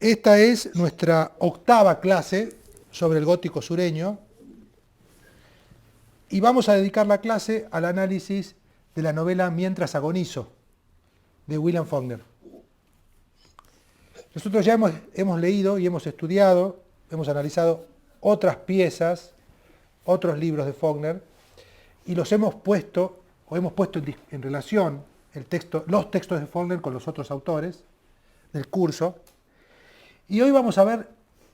Esta es nuestra octava clase sobre el gótico sureño y vamos a dedicar la clase al análisis de la novela Mientras agonizo, de William Faulkner. Nosotros ya hemos leído y hemos estudiado, hemos analizado otras piezas, otros libros de Faulkner, y los hemos puesto en relación los textos de Faulkner con los otros autores del curso. Y hoy vamos a ver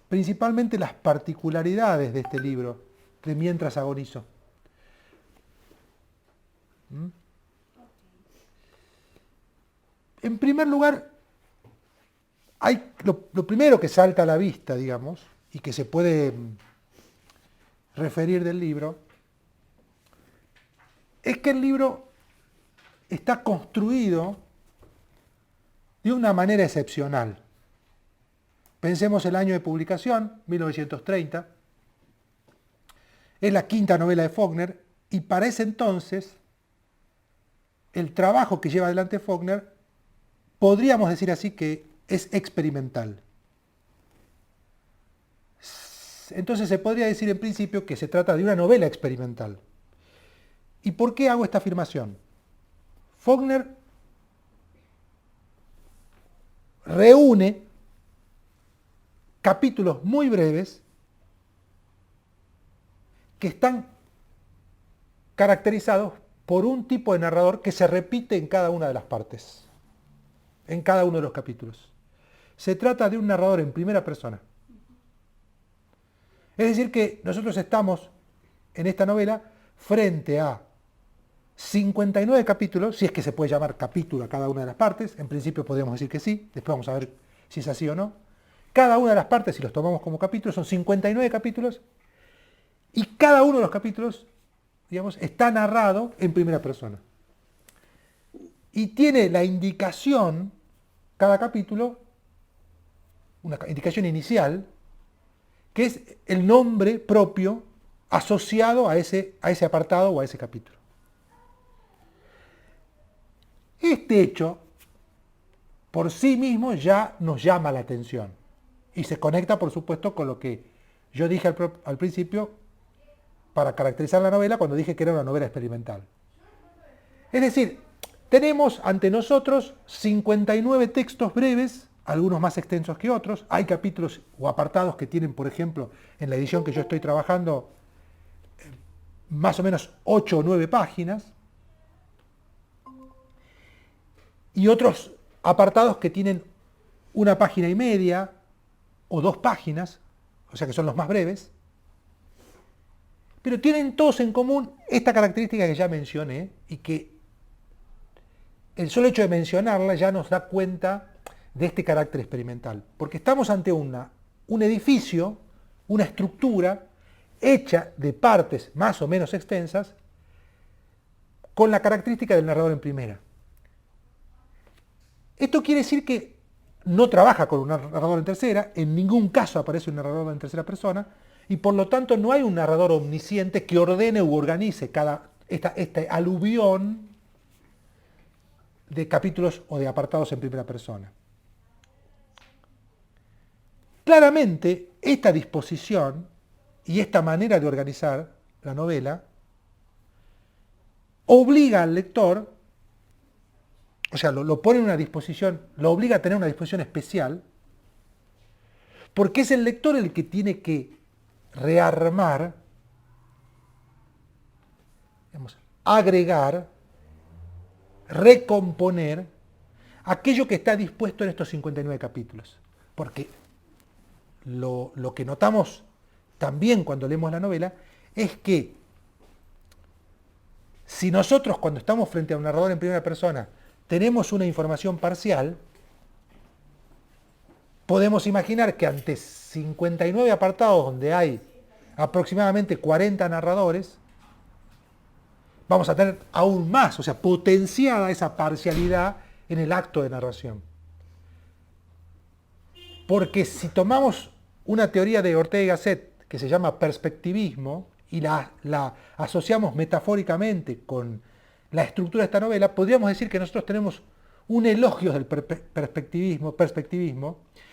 principalmente las particularidades de este libro, de Mientras agonizo. En primer lugar, hay lo primero que salta a la vista, digamos, y que se puede referir del libro, es que el libro está construido de una manera excepcional. Pensemos el año de publicación, 1930. Es la quinta novela de Faulkner y para ese entonces el trabajo que lleva adelante Faulkner podríamos decir así que es experimental. Entonces se podría decir en principio que se trata de una novela experimental. ¿Y por qué hago esta afirmación? Faulkner reúne capítulos muy breves que están caracterizados por un tipo de narrador que se repite en cada una de las partes, en cada uno de los capítulos. Se trata de un narrador en primera persona. Es decir que nosotros estamos en esta novela frente a 59 capítulos, si es que se puede llamar capítulo a cada una de las partes, en principio podríamos decir que sí, después vamos a ver si es así o no. Cada una de las partes, si los tomamos como capítulos, son 59 capítulos y cada uno de los capítulos, digamos, está narrado en primera persona. Y tiene la indicación, cada capítulo, una indicación inicial, que es el nombre propio asociado a ese apartado o a ese capítulo. Este hecho, por sí mismo, ya nos llama la atención y se conecta, por supuesto, con lo que yo dije al principio para caracterizar la novela cuando dije que era una novela experimental. Es decir, tenemos ante nosotros 59 textos breves, algunos más extensos que otros. Hay capítulos o apartados que tienen, por ejemplo, en la edición que yo estoy trabajando, más o menos 8 o 9 páginas. Y otros apartados que tienen una página y media o 2 páginas, o sea que son los más breves. Pero tienen todos en común esta característica que ya mencioné y que el solo hecho de mencionarla ya nos da cuenta de este carácter experimental. Porque estamos ante un edificio, una estructura hecha de partes más o menos extensas con la característica del narrador en primera. Esto quiere decir que no trabaja con un narrador en tercera, en ningún caso aparece un narrador en tercera persona, y por lo tanto no hay un narrador omnisciente que ordene u organice este aluvión de capítulos o de apartados en primera persona. Claramente, esta disposición y esta manera de organizar la novela obliga al lector, o sea, lo pone en una disposición, lo obliga a tener una disposición especial, porque es el lector el que tiene que rearmar, digamos, agregar, recomponer aquello que está dispuesto en estos 59 capítulos. Porque lo que notamos también cuando leemos la novela es que si nosotros cuando estamos frente a un narrador en primera persona tenemos una información parcial, podemos imaginar que ante 59 apartados donde hay aproximadamente 40 narradores, vamos a tener aún más, o sea, potenciada esa parcialidad en el acto de narración. Porque si tomamos una teoría de Ortega y Gasset que se llama perspectivismo y la asociamos metafóricamente con la estructura de esta novela, podríamos decir que nosotros tenemos un elogio del perspectivismo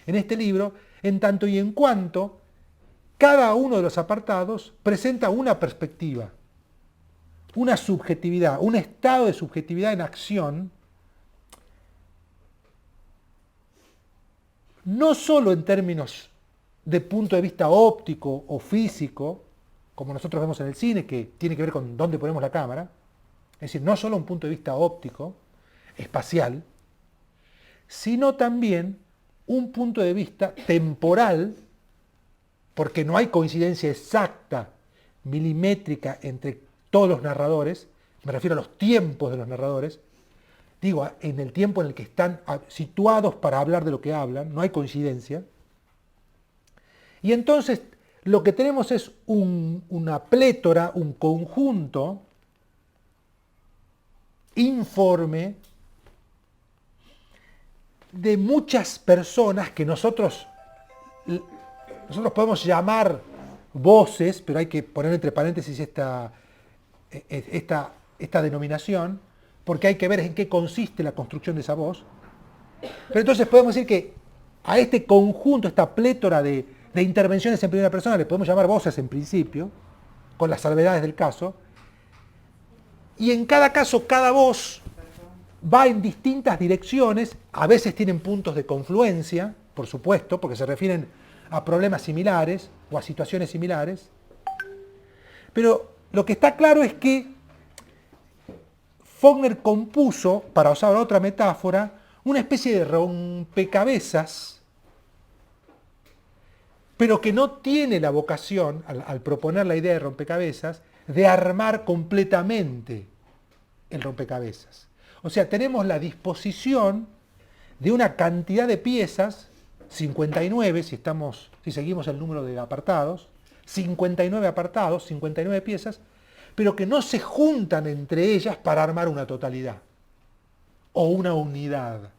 en este libro, en tanto y en cuanto cada uno de los apartados presenta una perspectiva, una subjetividad, un estado de subjetividad en acción, no solo en términos de punto de vista óptico o físico, como nosotros vemos en el cine, que tiene que ver con dónde ponemos la cámara, es decir, no solo un punto de vista óptico, espacial, sino también un punto de vista temporal, porque no hay coincidencia exacta, milimétrica, entre todos los narradores, me refiero a los tiempos de los narradores, digo, en el tiempo en el que están situados para hablar de lo que hablan, no hay coincidencia. Y entonces lo que tenemos es una plétora, un conjunto informe de muchas personas que nosotros podemos llamar voces, pero hay que poner entre paréntesis esta denominación, porque hay que ver en qué consiste la construcción de esa voz. Pero entonces podemos decir que a este conjunto, esta plétora de intervenciones en primera persona, le podemos llamar voces en principio, con las salvedades del caso, y en cada caso, cada voz va en distintas direcciones, a veces tienen puntos de confluencia, por supuesto, porque se refieren a problemas similares o a situaciones similares, pero lo que está claro es que Faulkner compuso, para usar otra metáfora, una especie de rompecabezas, pero que no tiene la vocación, al proponer la idea de rompecabezas, de armar completamente el rompecabezas. O sea, tenemos la disposición de una cantidad de piezas, 59 si seguimos el número de apartados, 59 apartados, 59 piezas, pero que no se juntan entre ellas para armar una totalidad o una unidad.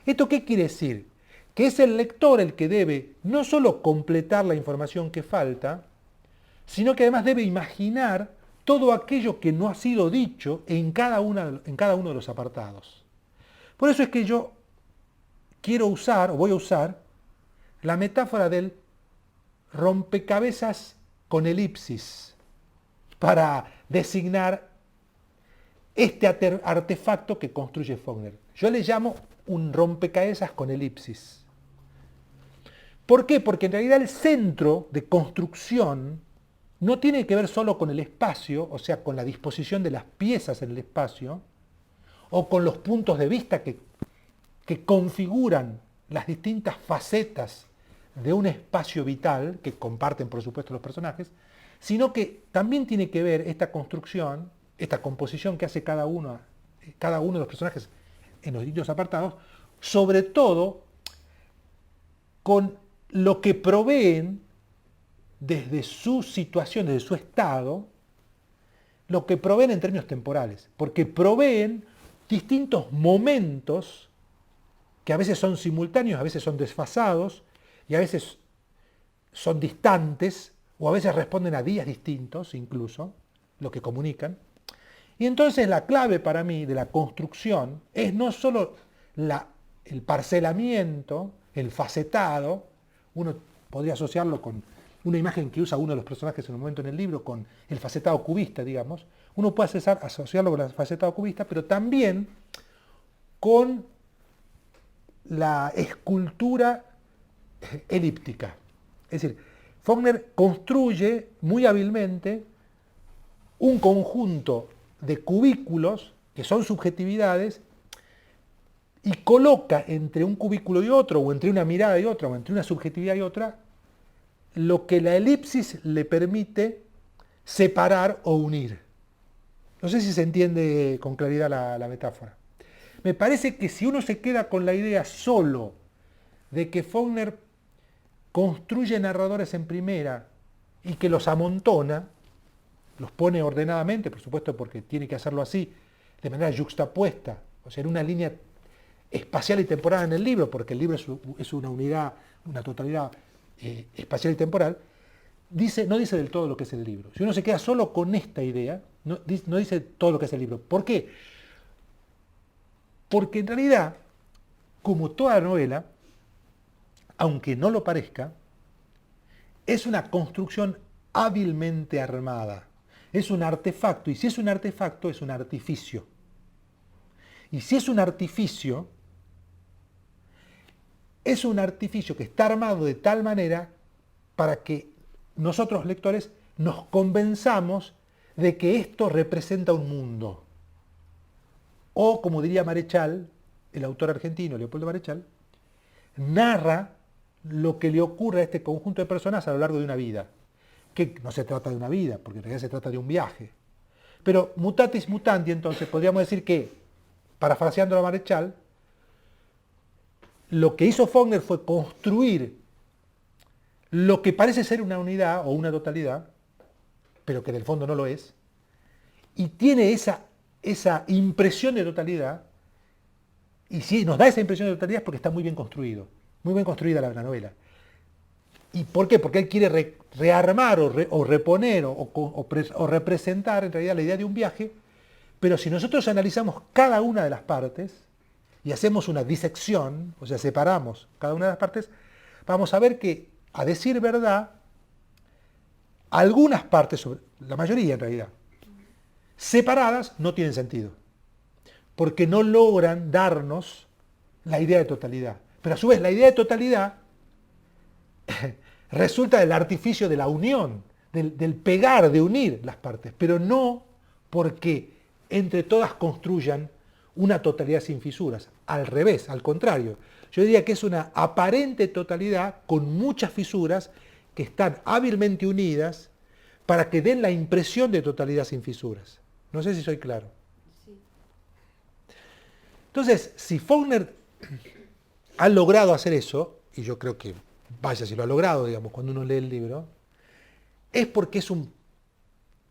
¿Esto qué quiere decir? Que es el lector el que debe no solo completar la información que falta, sino que además debe imaginar todo aquello que no ha sido dicho en cada uno de los apartados. Por eso es que yo voy a usar la metáfora del rompecabezas con elipsis para designar este artefacto que construye Faulkner. Yo le llamo un rompecabezas con elipsis. ¿Por qué? Porque en realidad el centro de construcción no tiene que ver solo con el espacio, o sea, con la disposición de las piezas en el espacio, o con los puntos de vista que configuran las distintas facetas de un espacio vital, que comparten por supuesto los personajes, sino que también tiene que ver esta construcción, esta composición que hace cada uno de los personajes en los distintos apartados, sobre todo con lo que proveen desde su situación, desde su estado, lo que proveen en términos temporales, porque proveen distintos momentos que a veces son simultáneos, a veces son desfasados, y a veces son distantes, o a veces responden a días distintos incluso, lo que comunican. Y entonces la clave para mí de la construcción es no solo el parcelamiento, el facetado, uno podría asociarlo con una imagen que usa uno de los personajes en un momento en el libro, con el facetado cubista, digamos. Uno puede asociarlo con el facetado cubista, pero también con la escultura elíptica. Es decir, Faulkner construye muy hábilmente un conjunto de cubículos que son subjetividades y coloca entre un cubículo y otro, o entre una mirada y otra, o entre una subjetividad y otra, lo que la elipsis le permite separar o unir. No sé si se entiende con claridad la metáfora. Me parece que si uno se queda con la idea solo de que Faulkner construye narradores en primera y que los amontona, los pone ordenadamente, por supuesto porque tiene que hacerlo así, de manera yuxtapuesta, o sea, en una línea espacial y temporal en el libro, porque el libro es una unidad, una totalidad espacial y temporal, no dice del todo lo que es el libro. Si uno se queda solo con esta idea, no dice todo lo que es el libro. ¿Por qué? Porque en realidad, como toda novela, aunque no lo parezca, es una construcción hábilmente armada. Es un artefacto, y si es un artefacto, es un artificio. Y si es un artificio que está armado de tal manera para que nosotros lectores nos convenzamos de que esto representa un mundo. O, como diría Marechal, el autor argentino, Leopoldo Marechal, narra lo que le ocurre a este conjunto de personas a lo largo de una vida. Que no se trata de una vida, porque en realidad se trata de un viaje. Pero mutatis mutandi, entonces, podríamos decir que, parafraseando a Marechal, lo que hizo Faulkner fue construir lo que parece ser una unidad o una totalidad, pero que en el fondo no lo es, y tiene esa impresión de totalidad, y si nos da esa impresión de totalidad es porque está muy bien construido, muy bien construida la novela. ¿Y por qué? Porque él quiere rearmar o reponer o representar en realidad la idea de un viaje, pero si nosotros analizamos cada una de las partes y hacemos una disección, o sea, separamos cada una de las partes, vamos a ver que, a decir verdad, algunas partes, la mayoría en realidad, separadas no tienen sentido, porque no logran darnos la idea de totalidad. Pero a su vez la idea de totalidad resulta del artificio de la unión, del pegar, de unir las partes, pero no porque entre todas construyan una totalidad sin fisuras. Al revés, al contrario. Yo diría que es una aparente totalidad con muchas fisuras que están hábilmente unidas para que den la impresión de totalidad sin fisuras. No sé si soy claro. Sí. Entonces, si Faulkner ha logrado hacer eso, y yo creo que, vaya, si lo ha logrado, digamos, cuando uno lee el libro, es porque es un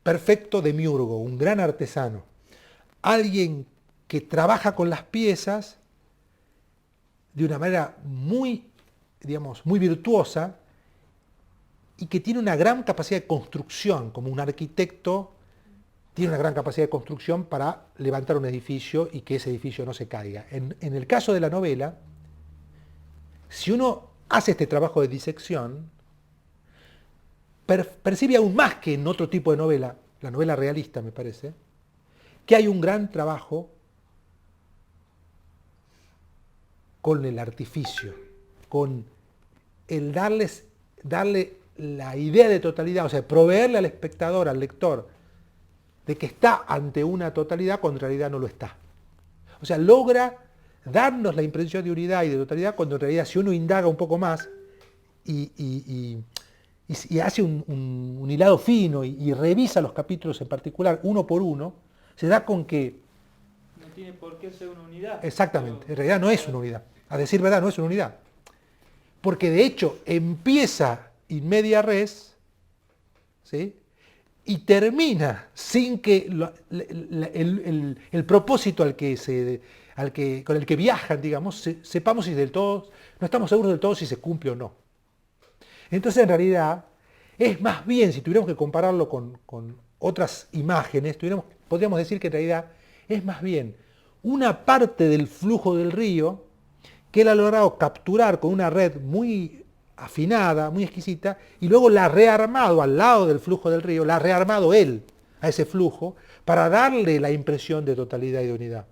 perfecto demiurgo, un gran artesano, alguien que trabaja con las piezas de una manera muy, digamos, muy virtuosa y que tiene una gran capacidad de construcción, como un arquitecto tiene una gran capacidad de construcción para levantar un edificio y que ese edificio no se caiga. En el caso de la novela, si uno hace este trabajo de disección, percibe aún más que en otro tipo de novela, la novela realista me parece, que hay un gran trabajo con el artificio, con el darle la idea de totalidad, o sea, proveerle al espectador, al lector, de que está ante una totalidad cuando en realidad no lo está. O sea, logra darnos la impresión de unidad y de totalidad cuando en realidad si uno indaga un poco más y hace un hilado fino y revisa los capítulos en particular uno por uno, se da con que... No tiene por qué ser una unidad. Exactamente, en realidad no es una unidad. A decir verdad, no es una unidad. Porque de hecho empieza in media res, ¿sí?, y termina sin que el propósito con el que viajan, digamos, sepamos si del todo, no estamos seguros del todo si se cumple o no. Entonces, en realidad, es más bien, si tuviéramos que compararlo con otras imágenes, podríamos decir que en realidad es más bien una parte del flujo del río que él ha logrado capturar con una red muy afinada, muy exquisita, y luego la ha rearmado al lado del flujo del río, la ha rearmado él a ese flujo para darle la impresión de totalidad y de unidad.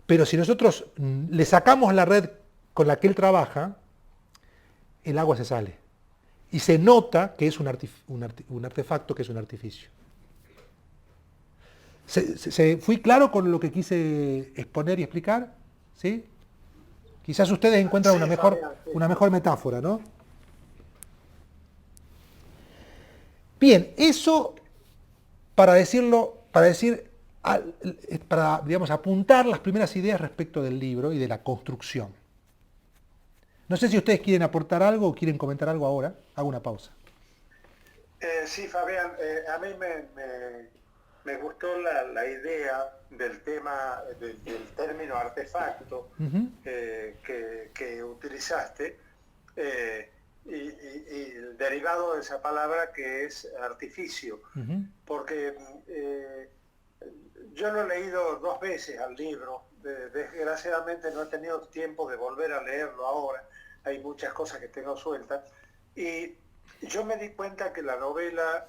Pero si nosotros le sacamos la red con la que él trabaja, el agua se sale. Y se nota que es un artefacto, que es un artificio. ¿Fui claro con lo que quise exponer y explicar? ¿Sí? Quizás ustedes encuentran una mejor metáfora, ¿no? Bien, eso para digamos, apuntar las primeras ideas respecto del libro y de la construcción. No sé si ustedes quieren aportar algo o quieren comentar algo ahora. Hago una pausa. Sí, Fabián, a mí me gustó la idea del tema, del término artefacto que utilizaste y el derivado de esa palabra que es artificio, porque yo lo he leído 2 veces al libro desgraciadamente no he tenido tiempo de volver a leerlo ahora, hay muchas cosas que tengo sueltas, y yo me di cuenta que la novela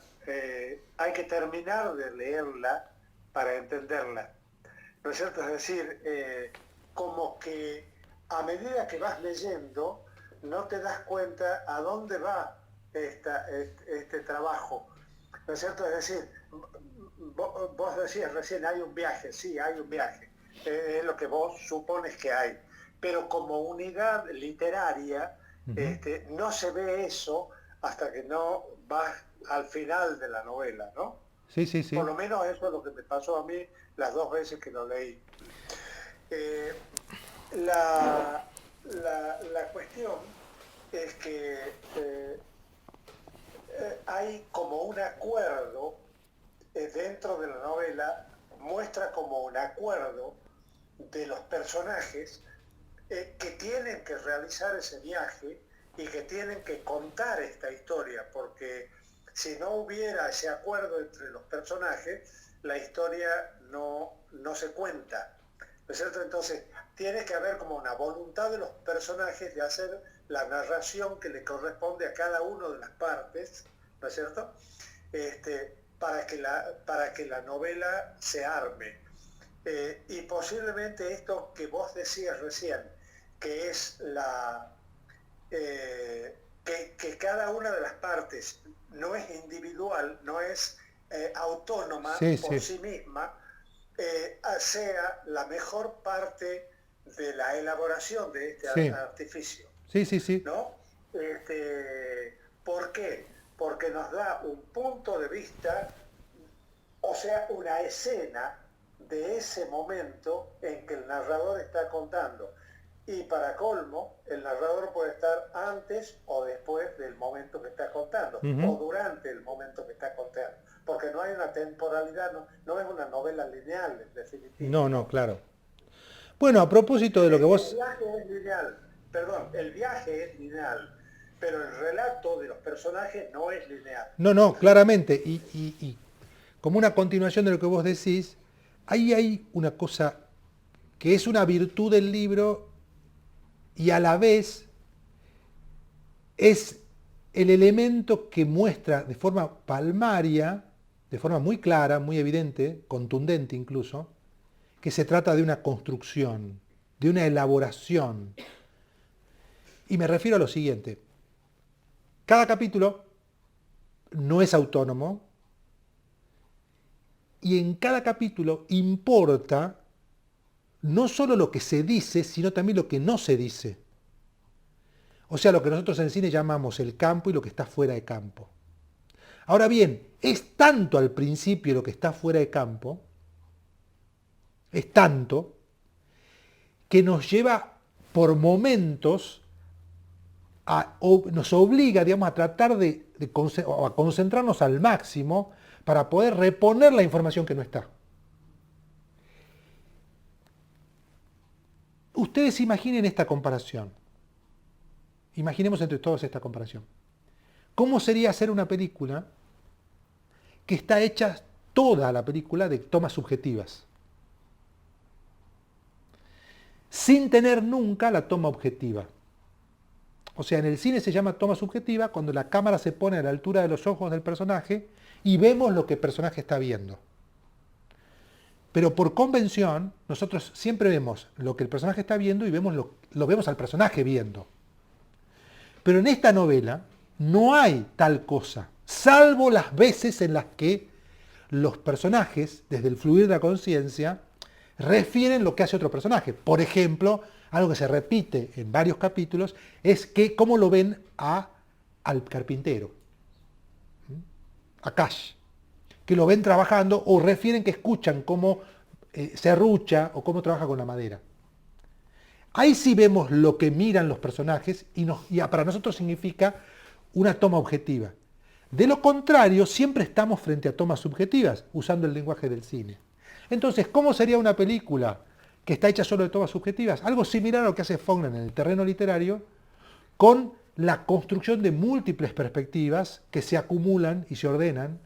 hay que terminar de leerla para entenderla, ¿no es cierto? Es decir, como que a medida que vas leyendo, no te das cuenta a dónde va este trabajo, ¿no es cierto? Es decir, vos decías recién, hay un viaje, sí, hay un viaje, es lo que vos supones que hay, pero como unidad literaria, no se ve eso hasta que no vas al final de la novela, ¿no? Sí, sí, sí. Por lo menos eso es lo que me pasó a mí las 2 veces que lo leí. La cuestión es que hay como un acuerdo dentro de la novela, muestra como un acuerdo de los personajes que tienen que realizar ese viaje y que tienen que contar esta historia, porque si no hubiera ese acuerdo entre los personajes, la historia no se cuenta, ¿no es cierto? Entonces, tiene que haber como una voluntad de los personajes de hacer la narración que le corresponde a cada una de las partes, ¿no es cierto? Para que la novela se arme. Y posiblemente esto que vos decías recién, que es que cada una de las partes no es individual, no es autónoma por sí misma, sea la mejor parte de la elaboración de este artificio. Sí, sí, sí. ¿No? ¿Por qué? Porque nos da un punto de vista, o sea, una escena de ese momento en que el narrador está contando. Y para colmo, el narrador puede estar antes o después del momento que está contando, o durante el momento que está contando, porque no hay una temporalidad, no es una novela lineal, en definitiva. No, claro. Bueno, a propósito de lo que vos... El viaje es lineal, perdón, el viaje es lineal, pero el relato de los personajes no es lineal. No, claramente, y como una continuación de lo que vos decís, ahí hay una cosa que es una virtud del libro y a la vez es el elemento que muestra de forma palmaria, de forma muy clara, muy evidente, contundente incluso, que se trata de una construcción, de una elaboración. Y me refiero a lo siguiente. Cada capítulo no es autónomo y en cada capítulo importa no solo lo que se dice, sino también lo que no se dice. O sea, lo que nosotros en cine llamamos el campo y lo que está fuera de campo. Ahora bien, es tanto al principio lo que está fuera de campo, es tanto, que nos lleva por momentos, nos obliga, digamos, a tratar a concentrarnos al máximo para poder reponer la información que no está. Ustedes imaginen esta comparación. Imaginemos entre todos esta comparación. ¿Cómo sería hacer una película que está hecha toda la película de tomas subjetivas? Sin tener nunca la toma objetiva. O sea, en el cine se llama toma subjetiva cuando la cámara se pone a la altura de los ojos del personaje y vemos lo que el personaje está viendo. Pero por convención, nosotros siempre vemos lo que el personaje está viendo y lo vemos al personaje viendo. Pero en esta novela no hay tal cosa, salvo las veces en las que los personajes, desde el fluir de la conciencia, refieren lo que hace otro personaje. Por ejemplo, algo que se repite en varios capítulos es que cómo lo ven al carpintero, a Cash, que lo ven trabajando o refieren que escuchan cómo serrucha o cómo trabaja con la madera. Ahí sí vemos lo que miran los personajes y para nosotros significa una toma objetiva. De lo contrario, siempre estamos frente a tomas subjetivas, usando el lenguaje del cine. Entonces, ¿cómo sería una película que está hecha solo de tomas subjetivas? Algo similar a lo que hace Faulkner en el terreno literario, con la construcción de múltiples perspectivas que se acumulan y se ordenan,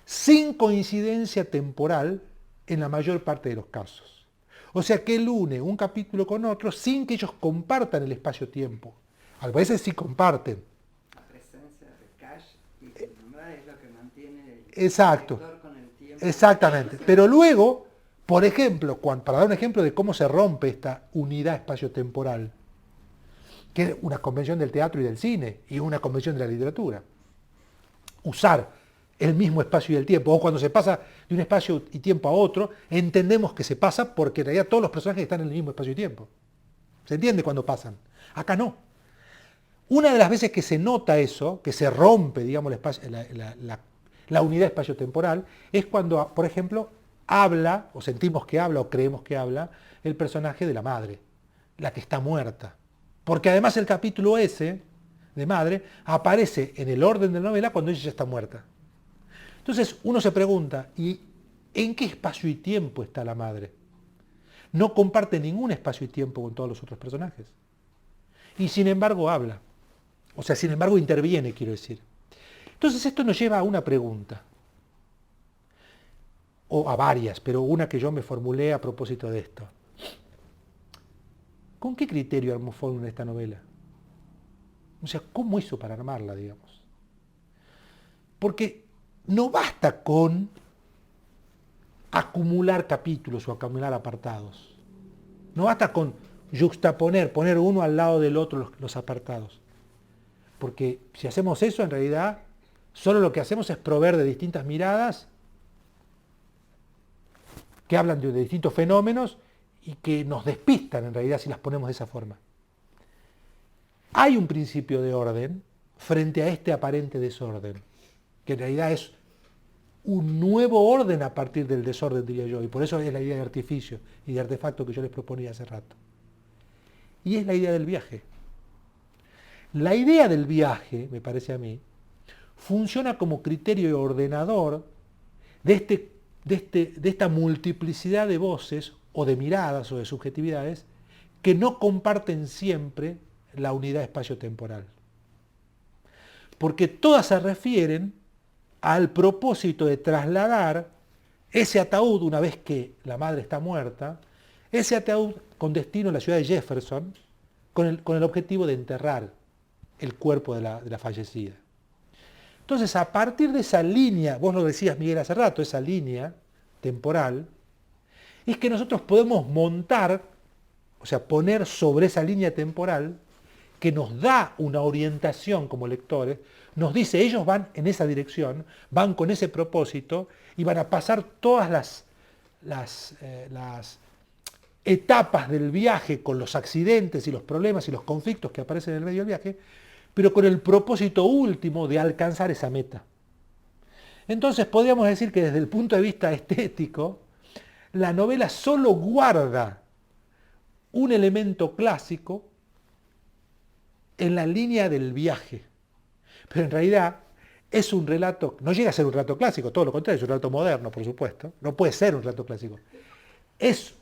sin coincidencia temporal en la mayor parte de los casos. O sea que él une un capítulo con otro sin que ellos compartan el espacio-tiempo. A veces sí comparten. La presencia de Cash y de nombrar es lo que mantiene el Exacto. lector con el tiempo. Exactamente. Pero luego, por ejemplo, para dar un ejemplo de cómo se rompe esta unidad espacio-temporal, que es una convención del teatro y del cine, y una convención de la literatura. Usar el mismo espacio y el tiempo, o cuando se pasa de un espacio y tiempo a otro, entendemos que se pasa porque en realidad todos los personajes están en el mismo espacio y tiempo. ¿Se entiende cuando pasan? Acá no. Una de las veces que se nota eso, que se rompe, digamos, la unidad espacio-temporal, es cuando, por ejemplo, habla, o sentimos que habla, o creemos que habla, el personaje de la madre, la que está muerta. Porque además el capítulo ese, de madre, aparece en el orden de la novela cuando ella ya está muerta. Entonces uno se pregunta, ¿y en qué espacio y tiempo está la madre? No comparte ningún espacio y tiempo con todos los otros personajes. Y sin embargo habla. O sea, sin embargo interviene, quiero decir. Entonces esto nos lleva a una pregunta. O a varias, pero una que yo me formulé a propósito de esto. ¿Con qué criterio armó Faulkner esta novela? O sea, ¿cómo hizo para armarla, digamos? Porque no basta con acumular capítulos o acumular apartados. No basta con yuxtaponer, poner uno al lado del otro los apartados. Porque si hacemos eso, en realidad, solo lo que hacemos es proveer de distintas miradas que hablan de distintos fenómenos y que nos despistan, en realidad, si las ponemos de esa forma. Hay un principio de orden frente a este aparente desorden, que en realidad es un nuevo orden a partir del desorden, diría yo, y por eso es la idea de artificio y de artefacto que yo les proponía hace rato. Y es la idea del viaje. La idea del viaje, me parece a mí, funciona como criterio ordenador de esta multiplicidad de voces, o de miradas, o de subjetividades, que no comparten siempre la unidad espacio-temporal. Porque todas se refieren al propósito de trasladar ese ataúd, una vez que la madre está muerta, ese ataúd con destino a la ciudad de Jefferson, con el objetivo de enterrar el cuerpo de la fallecida. Entonces, a partir de esa línea, vos lo decías, Miguel, hace rato, esa línea temporal, es que nosotros podemos montar, o sea, poner sobre esa línea temporal, que nos da una orientación como lectores, nos dice, ellos van en esa dirección, van con ese propósito, y van a pasar todas las etapas del viaje con los accidentes y los problemas y los conflictos que aparecen en el medio del viaje, pero con el propósito último de alcanzar esa meta. Entonces podríamos decir que desde el punto de vista estético, la novela solo guarda un elemento clásico en la línea del viaje. Pero en realidad es un relato, no llega a ser un relato clásico, todo lo contrario, es un relato moderno, por supuesto. No puede ser un relato clásico. Es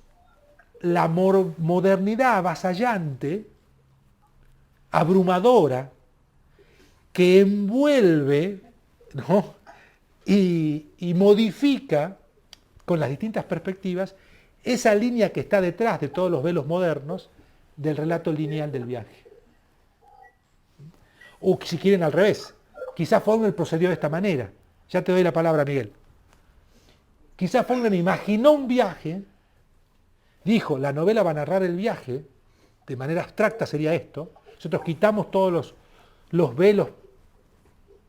la modernidad avasallante, abrumadora, que envuelve, ¿no?, y modifica con las distintas perspectivas esa línea que está detrás de todos los velos modernos del relato lineal del viaje. O si quieren al revés, quizás Faulkner procedió de esta manera. Ya te doy la palabra, Miguel. Quizás Faulkner imaginó un viaje, dijo, la novela va a narrar el viaje, de manera abstracta sería esto, nosotros quitamos todos los velos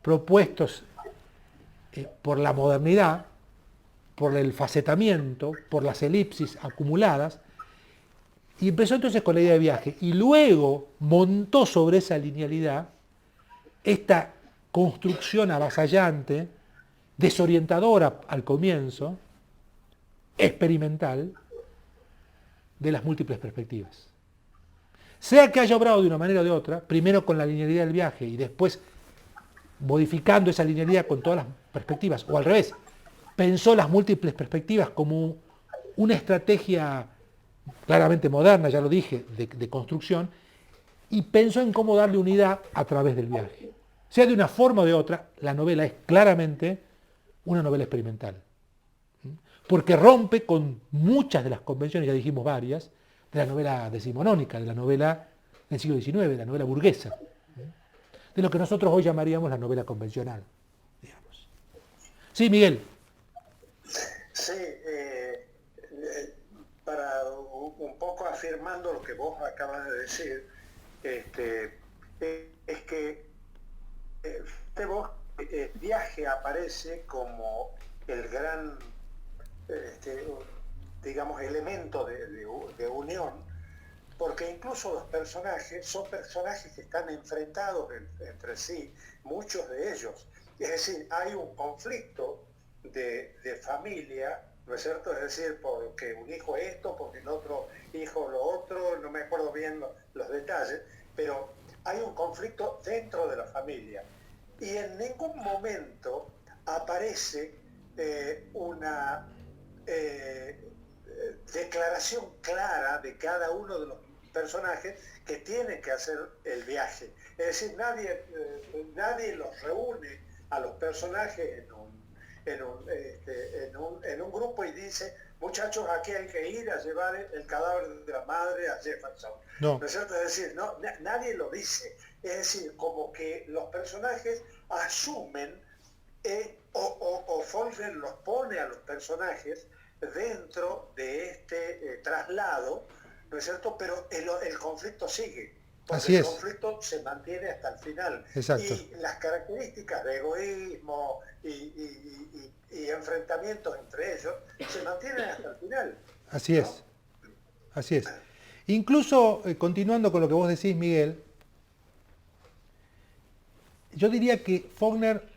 propuestos por la modernidad, por el facetamiento, por las elipsis acumuladas, y empezó entonces con la idea de viaje, y luego montó sobre esa linealidad esta construcción avasallante, desorientadora al comienzo, experimental, de las múltiples perspectivas. Sea que haya obrado de una manera o de otra, primero con la linealidad del viaje y después modificando esa linealidad con todas las perspectivas, o al revés, pensó las múltiples perspectivas como una estrategia claramente moderna, ya lo dije, de construcción, y pensó en cómo darle unidad a través del viaje. Sea de una forma o de otra, la novela es claramente una novela experimental. porque rompe con muchas de las convenciones, ya dijimos varias, de la novela decimonónica, de la novela del siglo XIX, de la novela burguesa, de lo que nosotros hoy llamaríamos la novela convencional, digamos. Sí, Miguel. Sí, para un poco afirmando lo que vos acabas de decir, es que vos, el viaje aparece como el gran, digamos, elemento de unión, porque incluso los personajes son personajes que están enfrentados entre sí, muchos de ellos. Es decir, hay un conflicto de familia, ¿no es cierto? Es decir, porque un hijo esto, porque el otro hijo lo otro, no me acuerdo bien los detalles, pero hay un conflicto dentro de la familia. Y en ningún momento aparece una declaración clara de cada uno de los personajes que tiene que hacer el viaje. Es decir, nadie los reúne a los personajes en un grupo y dice, muchachos, aquí hay que ir a llevar el cadáver de la madre a Jefferson. No. ¿No es cierto? Es decir, no, nadie lo dice. Es decir, como que los personajes asumen o Faulkner los pone a los personajes dentro de este traslado, ¿no es cierto? Pero el conflicto sigue. Porque Así es. El conflicto se mantiene hasta el final. Exacto. Y las características de egoísmo y enfrentamientos entre ellos se mantienen hasta el final. Así es. ¿No? Así es. Incluso, continuando con lo que vos decís, Miguel, yo diría que Faulkner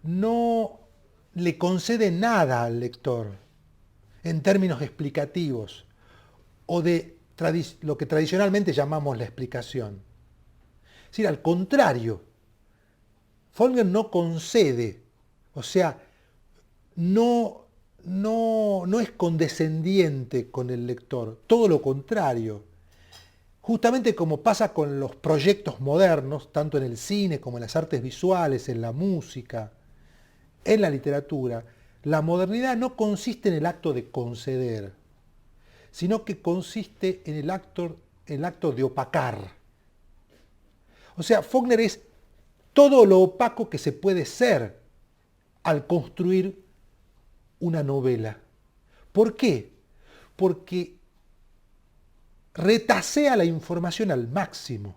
no le concede nada al lector en términos explicativos o de lo que tradicionalmente llamamos la explicación. Es decir, al contrario, Faulkner no concede, o sea, no es condescendiente con el lector, todo lo contrario. Justamente como pasa con los proyectos modernos, tanto en el cine como en las artes visuales, en la música, en la literatura, la modernidad no consiste en el acto de conceder, sino que consiste en el acto de opacar. O sea, Faulkner es todo lo opaco que se puede ser al construir una novela. ¿Por qué? Porque retasea la información al máximo.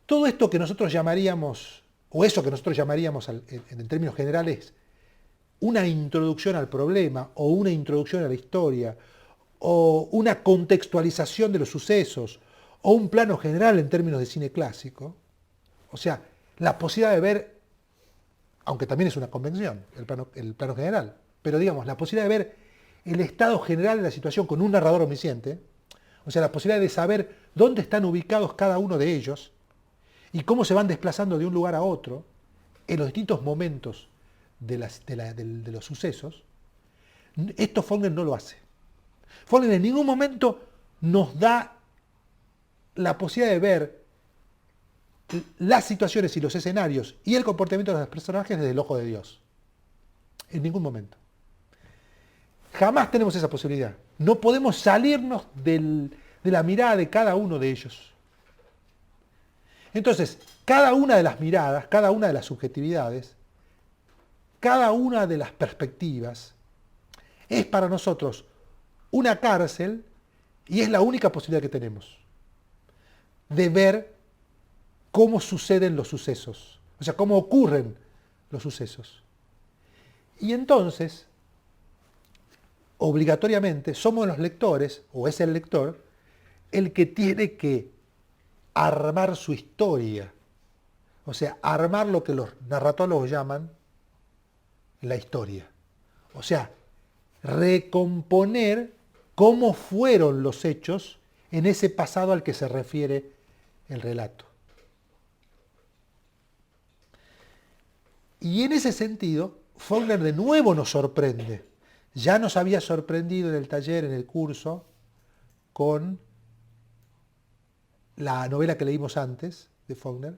Todo esto que nosotros llamaríamos, o eso que nosotros llamaríamos en términos generales, una introducción al problema, o una introducción a la historia, o una contextualización de los sucesos, o un plano general en términos de cine clásico, o sea, la posibilidad de ver, aunque también es una convención, el plano general, pero digamos, la posibilidad de ver el estado general de la situación con un narrador omnisciente, o sea, la posibilidad de saber dónde están ubicados cada uno de ellos y cómo se van desplazando de un lugar a otro en los distintos momentos de los sucesos, esto Faulkner no lo hace. Faulkner en ningún momento nos da la posibilidad de ver las situaciones y los escenarios y el comportamiento de los personajes desde el ojo de Dios. En ningún momento. Jamás tenemos esa posibilidad. No podemos salirnos de la mirada de cada uno de ellos. Entonces, cada una de las miradas, cada una de las subjetividades, cada una de las perspectivas, es para nosotros una cárcel y es la única posibilidad que tenemos de ver cómo suceden los sucesos, o sea, cómo ocurren los sucesos. Y entonces, obligatoriamente, somos los lectores, o es el lector, el que tiene que armar su historia, o sea, armar lo que los narratólogos llaman la historia. O sea, recomponer cómo fueron los hechos en ese pasado al que se refiere el relato. Y en ese sentido, Faulkner de nuevo nos sorprende. Ya nos había sorprendido en el taller, en el curso, con la novela que leímos antes de Faulkner,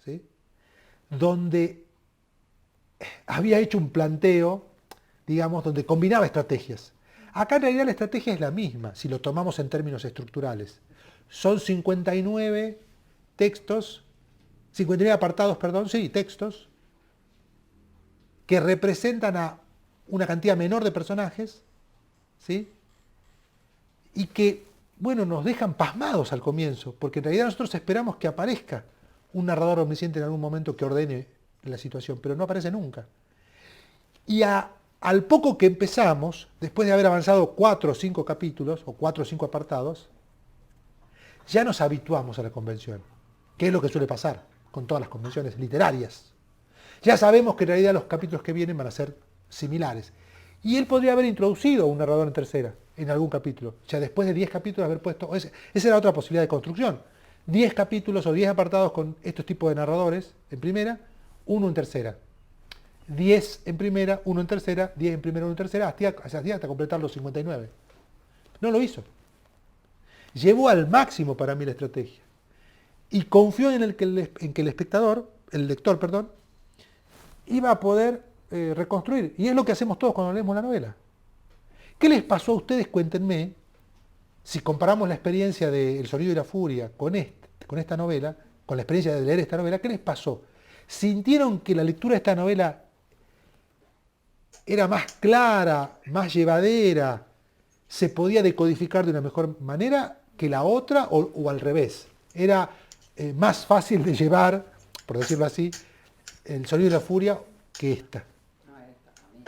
¿sí? Donde había hecho un planteo digamos, donde combinaba estrategias. Acá en realidad la estrategia es la misma, si lo tomamos en términos estructurales. Son 59 textos, 59 apartados, perdón, sí, textos, que representan a una cantidad menor de personajes, ¿sí? Y que, bueno, nos dejan pasmados al comienzo, porque en realidad nosotros esperamos que aparezca un narrador omnisciente en algún momento que ordene la situación, pero no aparece nunca. Y al poco que empezamos, después de haber avanzado 4 o 5 capítulos, o 4 o 5 apartados, ya nos habituamos a la convención, que es lo que suele pasar con todas las convenciones literarias. Ya sabemos que en realidad los capítulos que vienen van a ser similares. Y él podría haber introducido un narrador en tercera, en algún capítulo. Ya después de 10 capítulos haber puesto... Esa era otra posibilidad de construcción. 10 capítulos o 10 apartados con estos tipos de narradores en primera, uno en tercera. 10 en primera, 1 en tercera, 10 en primera, 1 en tercera, hasta completar los 59. No lo hizo. Llevó al máximo para mí la estrategia. Y confió en que el espectador, el lector, perdón, iba a poder reconstruir. Y es lo que hacemos todos cuando leemos la novela. ¿Qué les pasó a ustedes? Cuéntenme, si comparamos la experiencia de El sonido y la furia con esta novela, con la experiencia de leer esta novela, ¿qué les pasó? ¿Sintieron que la lectura de esta novela era más clara, más llevadera, se podía decodificar de una mejor manera que la otra o al revés? ¿Era más fácil de llevar, por decirlo así, El sonido y la furia que esta? No, esta, a mí.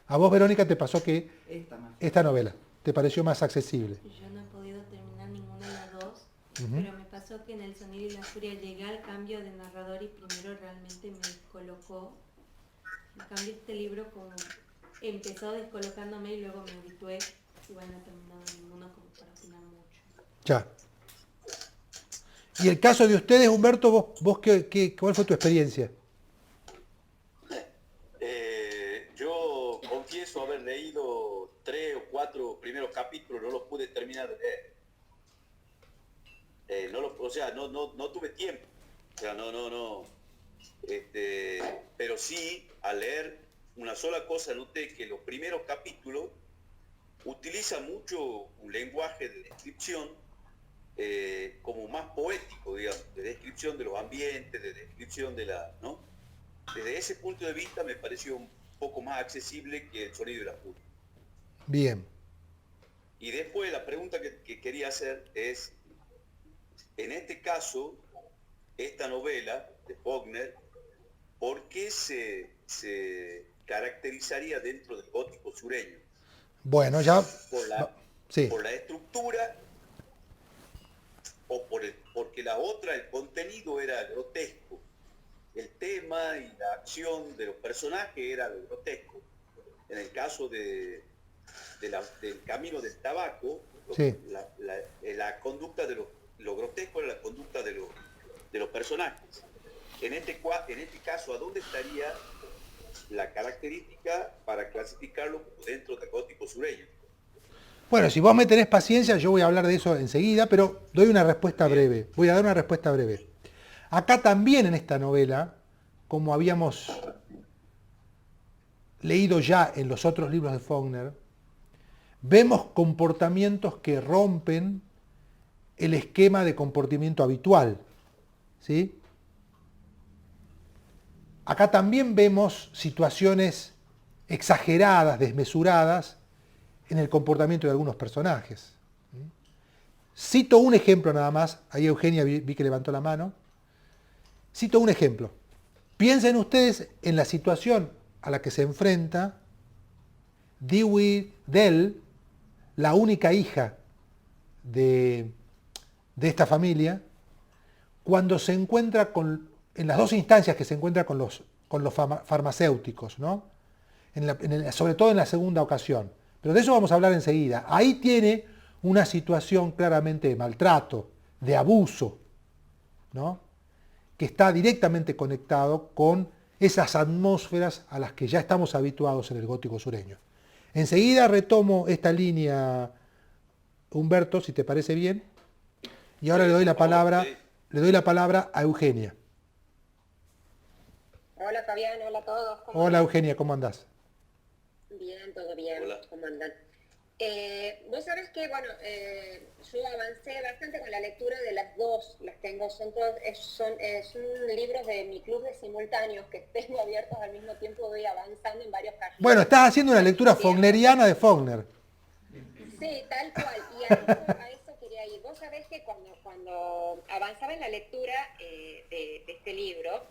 A vos, Verónica, te pasó que Esta más. esta novela te pareció más accesible. Yo no he podido terminar ninguna de las dos, Ujú. pero me pasó que en El sonido y la furia llegué al cambio de narrador y primero realmente me descolocó. En cambio este libro como empezó descolocándome y luego me habitué y bueno, no he terminado ninguno como para opinar mucho. Ya. Y el caso de ustedes, Humberto, vos ¿cuál fue tu experiencia? Yo confieso haber leído 3 o 4 primeros capítulos, no los pude terminar de leer. No tuve tiempo. O sea, no. Pero sí, al leer una sola cosa, noté que los primeros capítulos utilizan mucho un lenguaje de descripción como más poético, digamos, de descripción de los ambientes, de descripción de la, ¿no? Desde ese punto de vista me pareció un poco más accesible que El sonido y la furia. Bien. Y después la pregunta que quería hacer es, en este caso, esta novela de Faulkner, ¿por qué se caracterizaría dentro del gótico sureño? Bueno, ya... Sí. ¿Por la estructura o porque la otra, el contenido era grotesco? El tema y la acción de los personajes era lo grotesco. En el caso del camino del tabaco, Sí. la conducta de lo grotesco era la conducta de los personajes. En este caso, ¿a dónde estaría la característica para clasificarlo dentro del gótico sureño? Bueno, si vos me tenés paciencia, yo voy a hablar de eso enseguida, pero doy una respuesta breve. Voy a dar una respuesta breve. Acá también en esta novela, como habíamos leído ya en los otros libros de Faulkner, vemos comportamientos que rompen el esquema de comportamiento habitual. ¿Sí? Acá también vemos situaciones exageradas, desmesuradas, en el comportamiento de algunos personajes. Cito un ejemplo nada más, ahí Eugenia vi que levantó la mano. Cito un ejemplo. Piensen ustedes en la situación a la que se enfrenta Dewey Dell, la única hija de esta familia, cuando se encuentra en las dos instancias que se encuentra con los farmacéuticos, ¿no? Sobre todo en la segunda ocasión. Pero de eso vamos a hablar enseguida. Ahí tiene una situación claramente de maltrato, de abuso, ¿no? Que está directamente conectado con esas atmósferas a las que ya estamos habituados en el gótico sureño. Enseguida retomo esta línea, Humberto, si te parece bien, y ahora le doy la palabra a Eugenia. Hola Fabián, hola a todos. Hola Eugenia, ¿cómo andás? Bien, todo bien. Hola. ¿Cómo andan? Vos sabés que, bueno, yo avancé bastante con la lectura de las dos. Las tengo, son libros de mi club de simultáneos que tengo abiertos al mismo tiempo. Voy avanzando en varios capítulos. Bueno, estás haciendo una lectura Bien. fogneriana de Faulkner. Sí, tal cual. Y a eso quería ir. Vos sabés que cuando avanzaba en la lectura de este libro,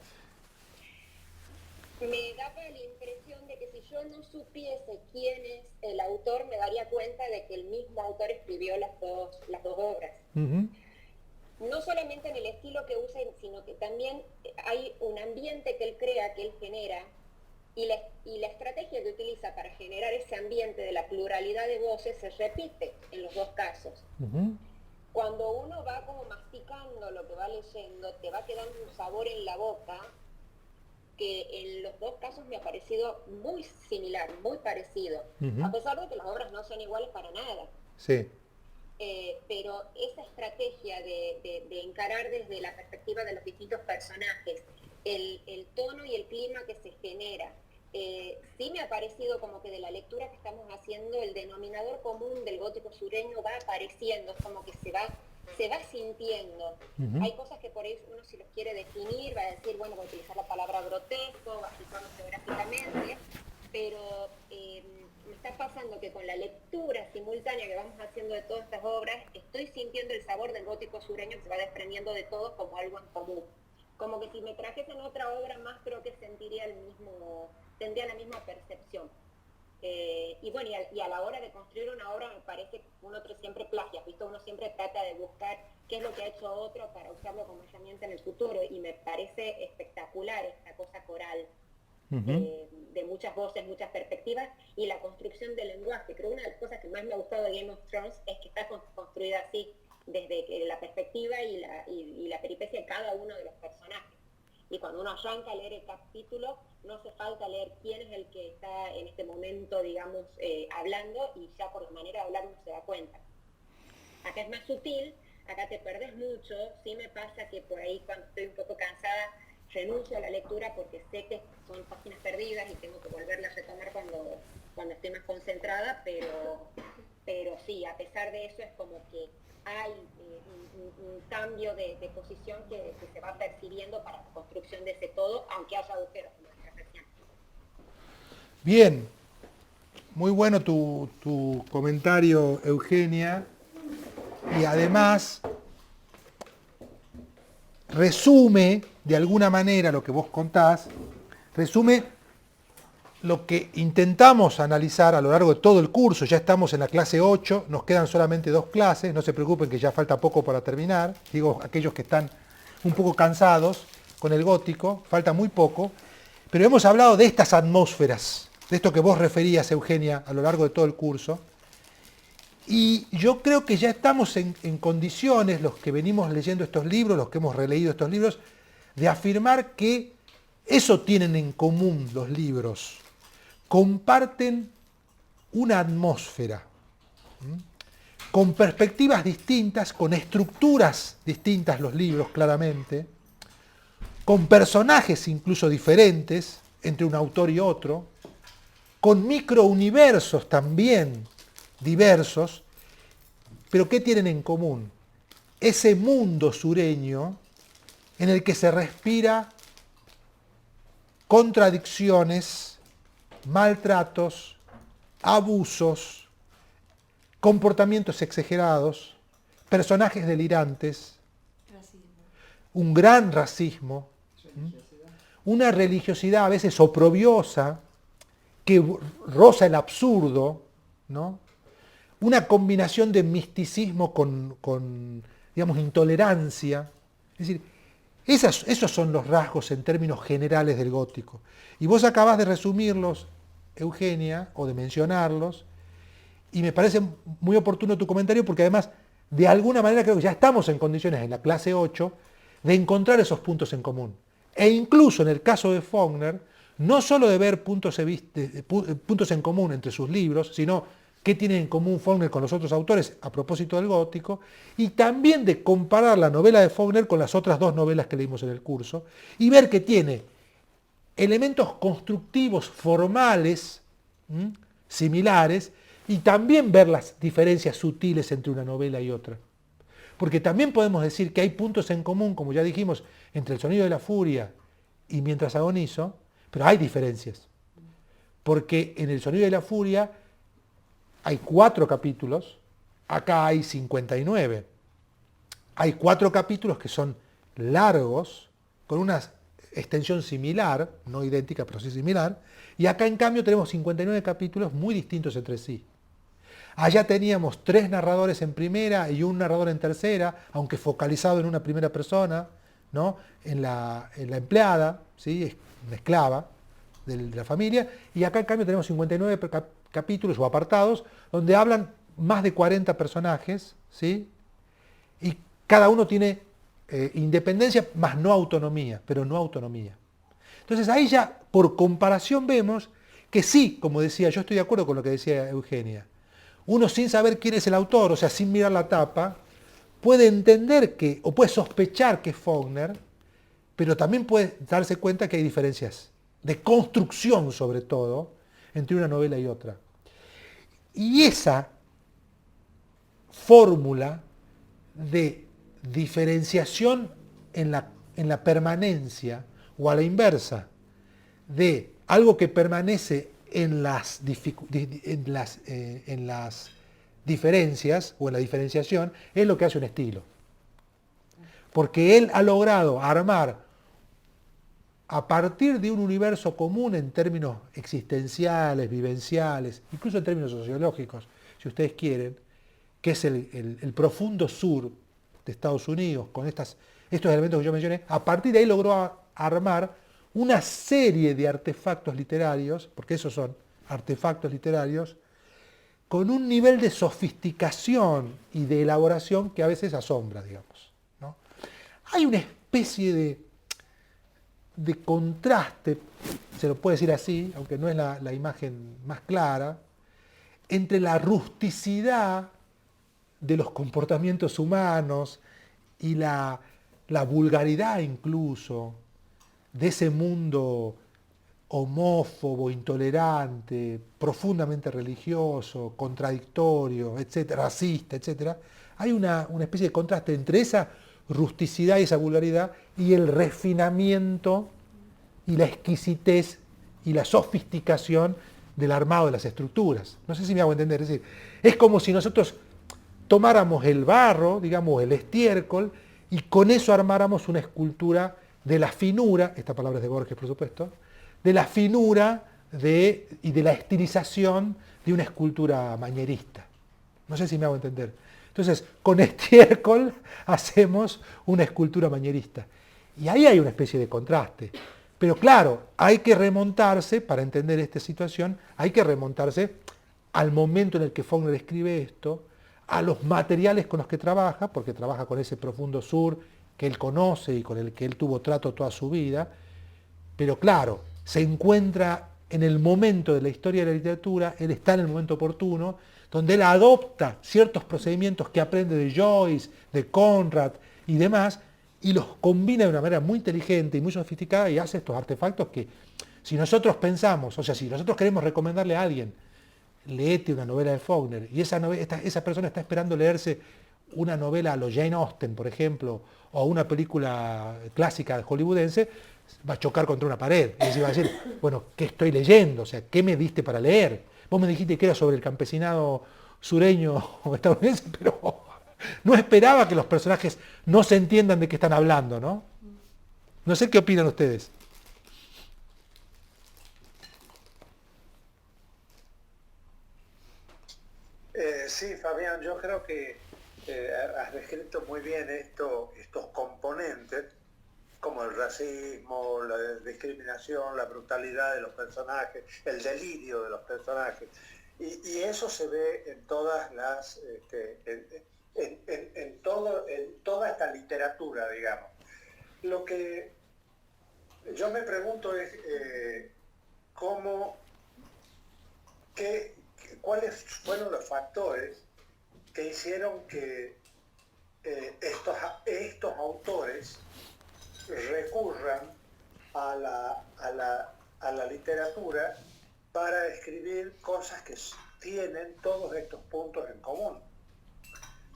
me daba la impresión de que si yo no supiese quién es el autor, me daría cuenta de que el mismo autor escribió las dos obras. Ujú. No solamente en el estilo que usa, sino que también hay un ambiente que él crea, que él genera, y la estrategia que utiliza para generar ese ambiente de la pluralidad de voces se repite en los dos casos. Ujú. Cuando uno va como masticando lo que va leyendo, te va quedando un sabor en la boca que en los dos casos me ha parecido muy similar, muy parecido, Ujú. a pesar de que las obras no son iguales para nada. Sí. Pero esa estrategia de encarar desde la perspectiva de los distintos personajes, el tono y el clima que se genera, sí me ha parecido como que de la lectura que estamos haciendo, el denominador común del gótico sureño va apareciendo, es como que se va sintiendo. Ujú. Hay cosas que por ahí uno si los quiere definir, va a decir, bueno, va a utilizar la palabra grotesco, va a situarlo geográficamente, pero me está pasando que con la lectura simultánea que vamos haciendo de todas estas obras, estoy sintiendo el sabor del gótico sureño que se va desprendiendo de todos como algo en común. Como que si me trajesen otra obra más, creo que tendría la misma percepción. Y bueno, y a la hora de construir una obra me parece que uno siempre plagia, ¿viste? Uno siempre trata de buscar qué es lo que ha hecho otro para usarlo como herramienta en el futuro, y me parece espectacular esta cosa coral. Ujú. De muchas voces, muchas perspectivas, y la construcción del lenguaje. Creo que una de las cosas que más me ha gustado de Game of Thrones es que está construida así, desde la perspectiva y la peripecia de cada uno de los personajes. Y cuando uno arranca a leer el capítulo, no hace falta leer quién es el que está en este momento, digamos, hablando, y ya por la manera de hablar uno se da cuenta. Acá es más sutil, acá te perdés mucho. Sí me pasa que por ahí cuando estoy un poco cansada renuncio a la lectura porque sé que son páginas perdidas y tengo que volverlas a retomar cuando estoy más concentrada, pero sí, a pesar de eso es como que hay un cambio de posición que se va percibiendo para la construcción de ese todo, aunque haya agujeros, como decía recién. Bien. Muy bueno tu comentario, Eugenia. Y además resume, de alguna manera, lo que vos contás, resume lo que intentamos analizar a lo largo de todo el curso. Ya estamos en la clase 8, nos quedan solamente 2 clases, no se preocupen que ya falta poco para terminar. Digo, aquellos que están un poco cansados con el gótico, falta muy poco, pero hemos hablado de estas atmósferas, de esto que vos referías, Eugenia, a lo largo de todo el curso. Y yo creo que ya estamos en condiciones, los que venimos leyendo estos libros, los que hemos releído estos libros, de afirmar que eso tienen en común los libros. Comparten una atmósfera, con perspectivas distintas, con estructuras distintas los libros, claramente, con personajes incluso diferentes entre un autor y otro, con microuniversos también diversos, pero ¿qué tienen en común? Ese mundo sureño en el que se respira contradicciones, maltratos, abusos, comportamientos exagerados, personajes delirantes, Racismo. un gran racismo, una religiosidad a veces oprobiosa que roza el absurdo, ¿no? Una combinación de misticismo con digamos, intolerancia. Es decir, esos son los rasgos en términos generales del gótico. Y vos acabás de resumirlos, Eugenia, o de mencionarlos, y me parece muy oportuno tu comentario porque además, de alguna manera creo que ya estamos en condiciones en la clase 8 de encontrar esos puntos en común. E incluso en el caso de Faulkner, no solo de ver puntos en común entre sus libros, sino qué tiene en común Faulkner con los otros autores a propósito del gótico, y también de comparar la novela de Faulkner con las otras 2 novelas que leímos en el curso, y ver que tiene elementos constructivos, formales, similares y también ver las diferencias sutiles entre una novela y otra. Porque también podemos decir que hay puntos en común, como ya dijimos, entre El sonido de la furia y Mientras agonizo, pero hay diferencias. Porque en El sonido de la furia hay 4 capítulos, acá hay 59. Hay 4 capítulos que son largos, con una extensión similar, no idéntica, pero sí similar, y acá en cambio tenemos 59 capítulos muy distintos entre sí. Allá teníamos 3 narradores en primera y un narrador en tercera, aunque focalizado en una primera persona, ¿no? en la empleada, ¿sí? Es una esclava de la familia, y acá en cambio tenemos 59 capítulos o apartados donde hablan más de 40 personajes, ¿sí? Y cada uno tiene independencia, más no autonomía, pero no autonomía. Entonces ahí ya por comparación vemos que sí, como decía, yo estoy de acuerdo con lo que decía Eugenia, uno sin saber quién es el autor, o sea, sin mirar la tapa, puede entender que, o puede sospechar que es Faulkner, pero también puede darse cuenta que hay diferencias de construcción, sobre todo, entre una novela y otra. Y esa fórmula de diferenciación en la permanencia, o a la inversa, de algo que permanece en las diferencias o en la diferenciación, es lo que hace un estilo. Porque él ha logrado armar, a partir de un universo común en términos existenciales, vivenciales, incluso en términos sociológicos, si ustedes quieren, que es el profundo sur de Estados Unidos, con estos elementos que yo mencioné, a partir de ahí logró armar una serie de artefactos literarios, porque esos son artefactos literarios, con un nivel de sofisticación y de elaboración que a veces asombra, digamos, ¿no? Hay una especie de contraste, se lo puede decir así, aunque no es la imagen más clara, entre la rusticidad de los comportamientos humanos y la vulgaridad incluso de ese mundo homófobo, intolerante, profundamente religioso, contradictorio, etcétera, racista, etcétera. Hay una especie de contraste entre esa rusticidad y esa vulgaridad y el refinamiento y la exquisitez y la sofisticación del armado de las estructuras. No sé si me hago entender. Es decir, es como si nosotros tomáramos el barro, digamos, el estiércol, y con eso armáramos una escultura de la finura, esta palabra es de Borges, por supuesto, de la finura y de la estilización de una escultura mañerista. No sé si me hago entender. Entonces, con estiércol hacemos una escultura mañerista. Y ahí hay una especie de contraste. Pero claro, hay que remontarse, para entender esta situación, hay que remontarse al momento en el que Faulkner escribe esto, a los materiales con los que trabaja, porque trabaja con ese profundo sur que él conoce y con el que él tuvo trato toda su vida, pero claro, se encuentra en el momento de la historia de la literatura, él está en el momento oportuno, donde él adopta ciertos procedimientos que aprende de Joyce, de Conrad y demás, y los combina de una manera muy inteligente y muy sofisticada y hace estos artefactos que, si nosotros pensamos, o sea, si nosotros queremos recomendarle a alguien, léete una novela de Faulkner, y esa persona está esperando leerse una novela a lo Jane Austen, por ejemplo, o una película clásica hollywoodense, va a chocar contra una pared. Es decir, va a decir, bueno, ¿qué estoy leyendo? O sea, ¿qué me diste para leer? Vos me dijiste que era sobre el campesinado sureño o estadounidense, pero no esperaba que los personajes no se entiendan de qué están hablando, ¿no? No sé qué opinan ustedes. Sí, Fabián, yo creo que has descrito muy bien estos componentes, como el racismo, la discriminación, la brutalidad de los personajes, el delirio de los personajes. Y eso se ve en todas las, en toda esta literatura, digamos. Lo que yo me pregunto es cuáles fueron los factores que hicieron que estos autores recurran a la literatura para escribir cosas que tienen todos estos puntos en común.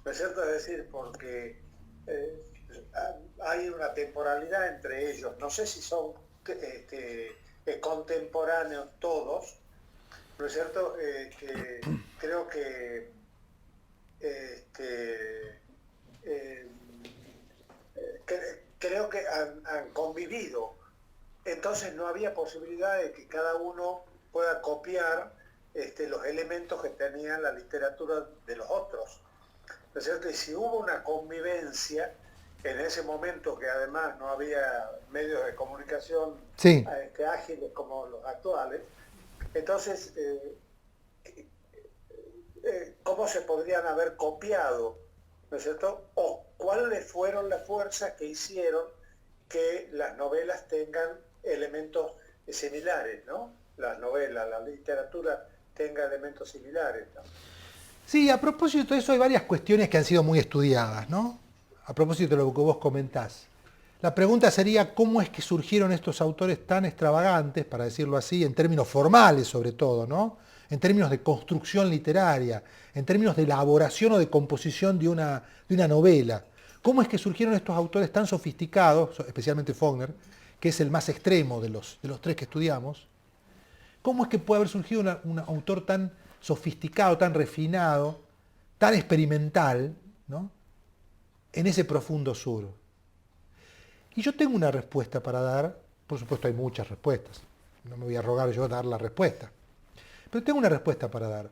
¿No es cierto? Es decir, porque hay una temporalidad entre ellos. No sé si son contemporáneos todos, ¿no es cierto? Creo que creo que han convivido. Entonces no había posibilidad de que cada uno pueda copiar los elementos que tenía la literatura de los otros. ¿No es cierto? Y si hubo una convivencia en ese momento, que además no había medios de comunicación Sí. ágiles como los actuales, entonces, ¿cómo se podrían haber copiado? ¿No es cierto? O cuáles fueron las fuerzas que hicieron que las novelas tengan elementos similares, ¿no? Las novelas, la literatura tenga elementos similares, ¿no? Sí, a propósito de eso hay varias cuestiones que han sido muy estudiadas, ¿no? A propósito de lo que vos comentás. La pregunta sería cómo es que surgieron estos autores tan extravagantes, para decirlo así, en términos formales sobre todo, ¿no? En términos de construcción literaria, en términos de elaboración o de composición de una novela. ¿Cómo es que surgieron estos autores tan sofisticados, especialmente Faulkner, que es el más extremo de los tres que estudiamos? ¿Cómo es que puede haber surgido un autor tan sofisticado, tan refinado, tan experimental, ¿no?, en ese profundo sur? Y yo tengo una respuesta para dar. Por supuesto hay muchas respuestas, no me voy a rogar yo a dar la respuesta, pero tengo una respuesta para dar.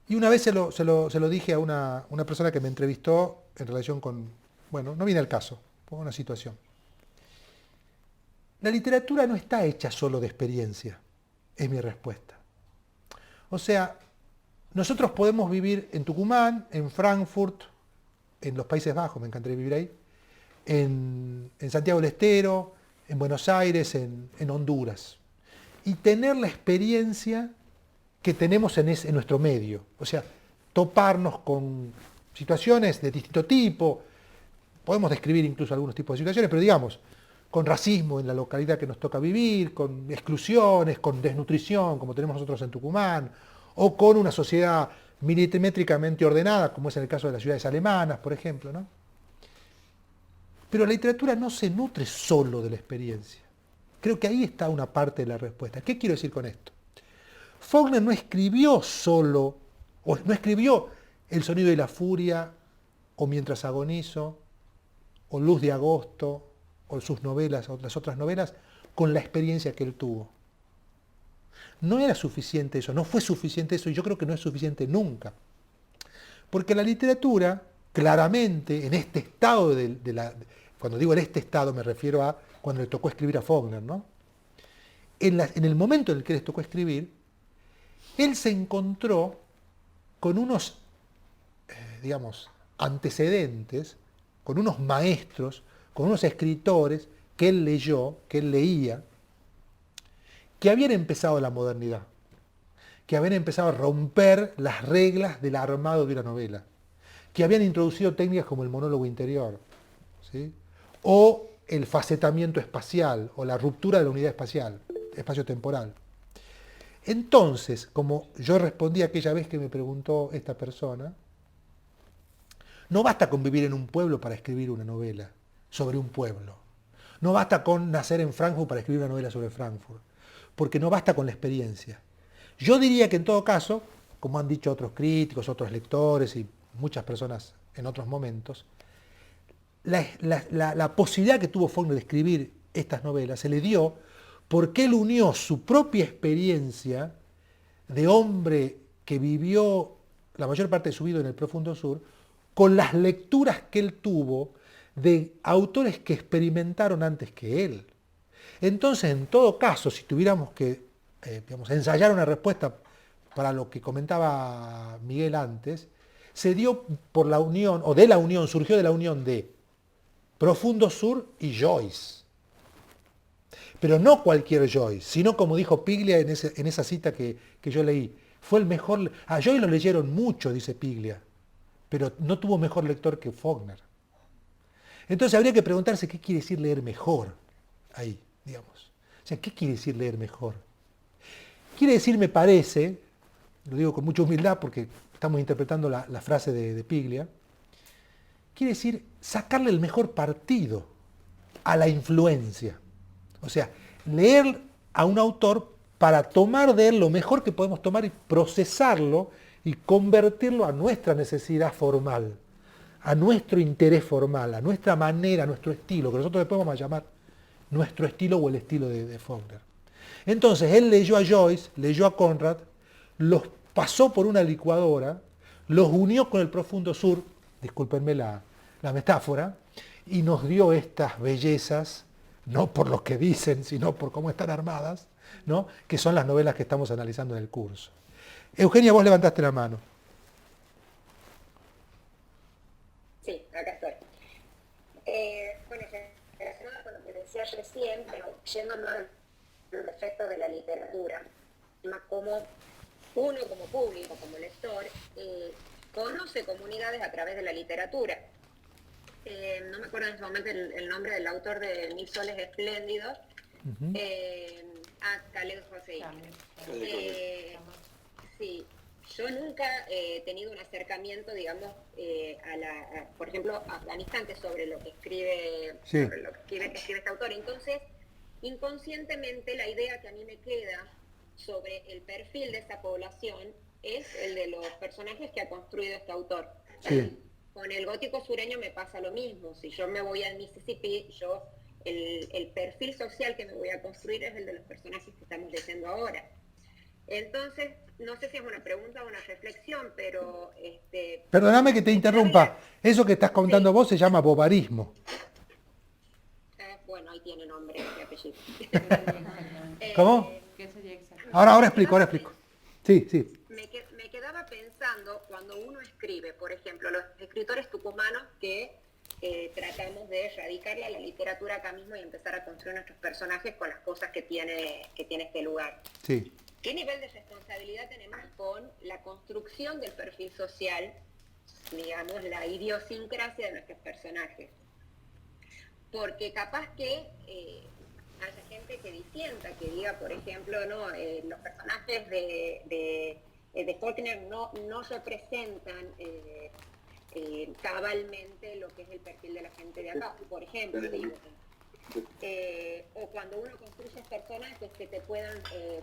Y una vez se lo dije a una persona que me entrevistó en relación con, bueno, no viene al caso, por una situación. La literatura no está hecha solo de experiencia, es mi respuesta. O sea, nosotros podemos vivir en Tucumán, en Frankfurt, en los Países Bajos, me encantaría vivir ahí, en Santiago del Estero, en Buenos Aires, en Honduras, y tener la experiencia que tenemos en nuestro medio. O sea, toparnos con situaciones de distinto tipo, podemos describir incluso algunos tipos de situaciones, pero digamos, con racismo en la localidad que nos toca vivir, con exclusiones, con desnutrición, como tenemos nosotros en Tucumán, o con una sociedad milimétricamente ordenada, como es en el caso de las ciudades alemanas, por ejemplo, ¿no? Pero la literatura no se nutre solo de la experiencia. Creo que ahí está una parte de la respuesta. ¿Qué quiero decir con esto? Faulkner no escribió solo, o no escribió El sonido de la furia, o Mientras agonizo, o Luz de agosto, o sus novelas, o las otras novelas, con la experiencia que él tuvo. No era suficiente eso, no fue suficiente eso, y yo creo que no es suficiente nunca. Porque la literatura, claramente, en este estado cuando digo en este estado me refiero a cuando le tocó escribir a Faulkner, ¿no? En el momento en el que les tocó escribir, él se encontró con unos, digamos, antecedentes, con unos maestros, con unos escritores que él leyó, que él leía, que habían empezado la modernidad, que habían empezado a romper las reglas del armado de una novela, que habían introducido técnicas como el monólogo interior, ¿sí?, o el facetamiento espacial, o la ruptura de la unidad espacial, espacio-temporal. Entonces, como yo respondí aquella vez que me preguntó esta persona, no basta con vivir en un pueblo para escribir una novela sobre un pueblo. No basta con nacer en Frankfurt para escribir una novela sobre Frankfurt, porque no basta con la experiencia. Yo diría que en todo caso, como han dicho otros críticos, otros lectores y muchas personas en otros momentos, la posibilidad que tuvo Faulkner de escribir estas novelas se le dio porque él unió su propia experiencia de hombre que vivió la mayor parte de su vida en el profundo sur con las lecturas que él tuvo de autores que experimentaron antes que él. Entonces, en todo caso, si tuviéramos que ensayar una respuesta para lo que comentaba Miguel antes, se dio por la unión, o de la unión, surgió de la unión de Profundo Sur y Joyce. Pero no cualquier Joyce, sino como dijo Piglia en esa cita que yo leí, fue el mejor. A Joyce lo leyeron mucho, dice Piglia, pero no tuvo mejor lector que Faulkner. Entonces habría que preguntarse qué quiere decir leer mejor ahí, digamos. O sea, ¿qué quiere decir leer mejor? quiere decir, me parece, lo digo con mucha humildad porque estamos interpretando la frase de Piglia, quiere decir sacarle el mejor partido a la influencia. O sea, leer a un autor para tomar de él lo mejor que podemos tomar y procesarlo y convertirlo a nuestra necesidad formal, a nuestro interés formal, a nuestra manera, a nuestro estilo, que nosotros después vamos a llamar nuestro estilo o el estilo de Faulkner. Entonces, él leyó a Joyce, leyó a Conrad, los pasó por una licuadora, los unió con el profundo sur, discúlpenme la metáfora, y nos dio estas bellezas, no por lo que dicen, sino por cómo están armadas, ¿no? Que son las novelas que estamos analizando en el curso. Eugenia, vos levantaste la mano. Sí, acá estoy. Bueno, relacionado con lo que decía recién, pero yéndonos al efecto de la literatura, más como uno como público, como lector, conoce comunidades a través de la literatura. No me acuerdo en este momento el nombre del autor de Mil Soles Espléndidos, Khaled Hosseini. Sí, yo nunca he tenido un acercamiento, digamos, por ejemplo, a Afganistán, que es sobre lo que escribe, Sí. sobre lo que escribe este autor. Entonces, inconscientemente, la idea que a mí me queda sobre el perfil de esa población es el de los personajes que ha construido este autor. Sí. Con el gótico sureño me pasa lo mismo. Si yo me voy al Mississippi, el perfil social que me voy a construir es el de los personajes que estamos leyendo ahora. Entonces, no sé si es una pregunta o una reflexión, pero... Perdóname que te interrumpa. Eso que estás contando vos se llama bobarismo. Bueno, ahí tiene nombre y apellido. ¿Cómo? ¿Qué sería exacto? Ahora explico. Sí, sí. Me quedaba pensando cuando uno escribe, por ejemplo, los escritores tucumanos que tratamos de erradicarle a la literatura acá mismo y empezar a construir nuestros personajes con las cosas que tiene este lugar. Sí. ¿Qué nivel de responsabilidad tenemos con la construcción del perfil social, digamos, la idiosincrasia de nuestros personajes? Porque capaz que haya gente que disienta, que diga, por ejemplo, no, los personajes de Faulkner no representan cabalmente lo que es el perfil de la gente de acá, por ejemplo, digo. O cuando uno construye personajes que te puedan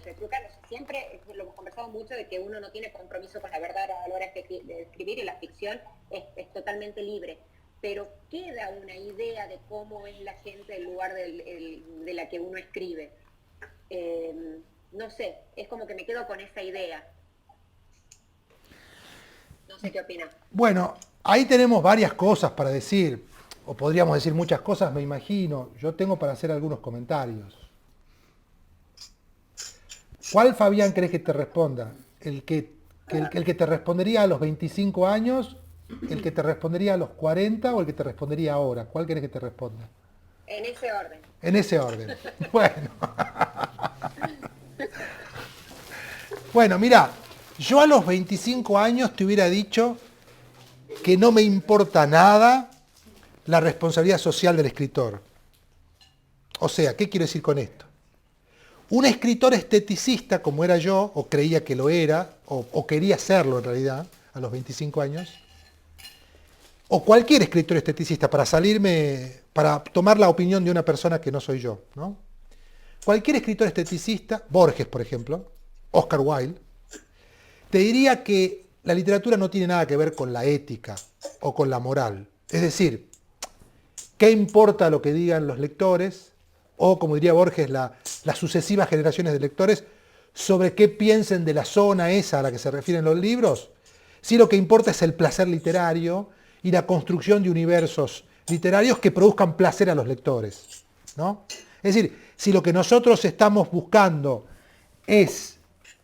retrucar. Siempre lo hemos conversado mucho de que uno no tiene compromiso con la verdad a la hora de escribir, y la ficción es totalmente libre. Pero queda una idea de cómo es la gente en lugar de la que uno escribe. No sé, es como que me quedo con esa idea. No sé qué opinas. Bueno, ahí tenemos varias cosas para decir, o podríamos decir muchas cosas, me imagino. Yo tengo para hacer algunos comentarios. ¿Cuál, Fabián, crees que te responda? ¿El que te respondería a los 25 años, el que te respondería a los 40 o el que te respondería ahora? ¿Cuál querés que te responda? En ese orden. En ese orden. Bueno. Bueno, mira, yo a los 25 años te hubiera dicho que no me importa nada la responsabilidad social del escritor. O sea, ¿qué quiero decir con esto? Un escritor esteticista como era yo, o creía que lo era, o quería serlo en realidad, a los 25 años, o cualquier escritor esteticista, para tomar la opinión de una persona que no soy yo, ¿no? Cualquier escritor esteticista, Borges por ejemplo, Oscar Wilde, te diría que la literatura no tiene nada que ver con la ética o con la moral. Es decir, ¿qué importa lo que digan los lectores? O, como diría Borges, las sucesivas generaciones de lectores, sobre qué piensen de la zona esa a la que se refieren los libros. Sí, lo que importa es el placer literario y la construcción de universos literarios que produzcan placer a los lectores, ¿no? Es decir, si lo que nosotros estamos buscando es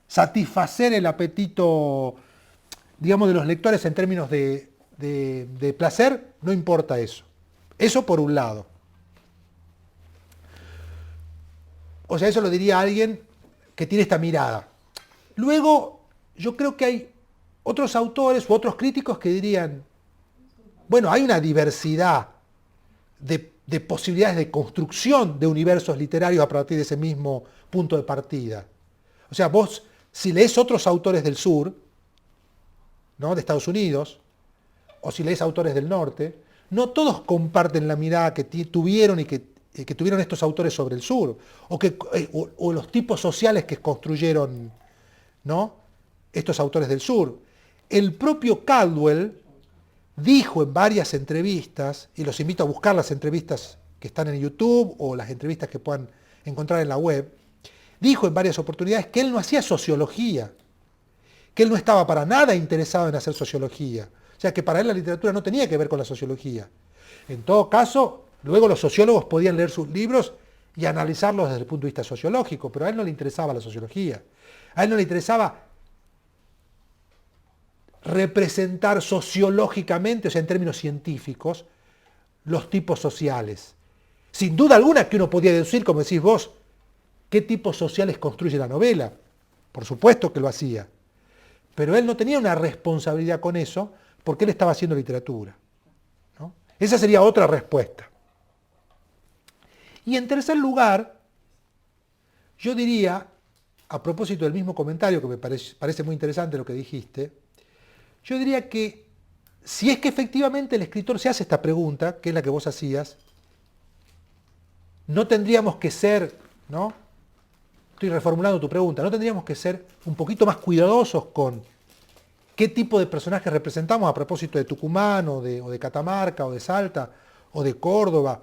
satisfacer el apetito, digamos, de los lectores en términos de placer, no importa eso. Eso por un lado. O sea, eso lo diría alguien que tiene esta mirada. Luego, yo creo que hay otros autores u otros críticos que dirían, bueno, hay una diversidad de posibilidades de construcción de universos literarios a partir de ese mismo punto de partida. O sea, vos, si lees otros autores del sur, ¿no?, de Estados Unidos, o si lees autores del norte, no todos comparten la mirada que tuvieron y que tuvieron estos autores sobre el sur, o los tipos sociales que construyeron, ¿no?, estos autores del sur. El propio Caldwell dijo en varias entrevistas, y los invito a buscar las entrevistas que están en YouTube o las entrevistas que puedan encontrar en la web, dijo en varias oportunidades que él no hacía sociología, que él no estaba para nada interesado en hacer sociología. O sea, que para él la literatura no tenía que ver con la sociología. En todo caso, luego los sociólogos podían leer sus libros y analizarlos desde el punto de vista sociológico, pero a él no le interesaba la sociología. A él no le interesaba representar sociológicamente, o sea, en términos científicos, los tipos sociales. Sin duda alguna que uno podía deducir, como decís vos, qué tipos sociales construye la novela. Por supuesto que lo hacía. Pero él no tenía una responsabilidad con eso porque él estaba haciendo literatura, ¿no? Esa sería otra respuesta. Y en tercer lugar, yo diría, a propósito del mismo comentario que me parece muy interesante lo que dijiste, yo diría que si es que efectivamente el escritor se hace esta pregunta, que es la que vos hacías, no tendríamos que ser, ¿no?, estoy reformulando tu pregunta, no tendríamos que ser un poquito más cuidadosos con qué tipo de personajes representamos a propósito de Tucumán o de Catamarca o de Salta o de Córdoba,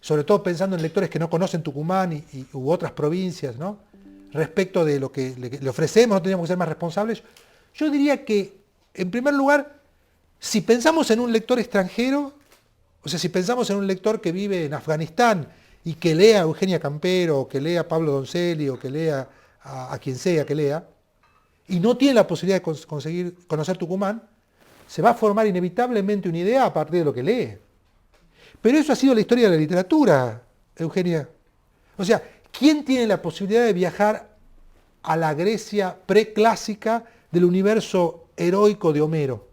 sobre todo pensando en lectores que no conocen Tucumán u otras provincias, ¿no?, respecto de lo que le ofrecemos, no tendríamos que ser más responsables. Yo diría que, en primer lugar, si pensamos en un lector extranjero, o sea, si pensamos en un lector que vive en Afganistán y que lea a Eugenia Campero, o que lea a Pablo Donzelli, o que lea a quien sea que lea, y no tiene la posibilidad de conocer Tucumán, se va a formar inevitablemente una idea a partir de lo que lee. Pero eso ha sido la historia de la literatura, Eugenia. O sea, ¿quién tiene la posibilidad de viajar a la Grecia preclásica del universo heroico de Homero?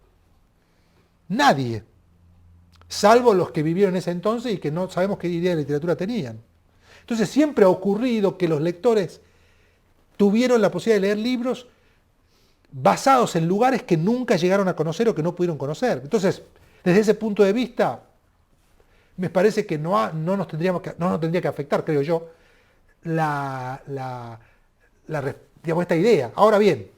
Nadie. Salvo los que vivieron en ese entonces y que no sabemos qué idea de literatura tenían. Entonces siempre ha ocurrido que los lectores tuvieron la posibilidad de leer libros basados en lugares que nunca llegaron a conocer o que no pudieron conocer. Entonces, desde ese punto de vista, me parece que no nos tendría que afectar, creo yo, digamos, esta idea. Ahora bien,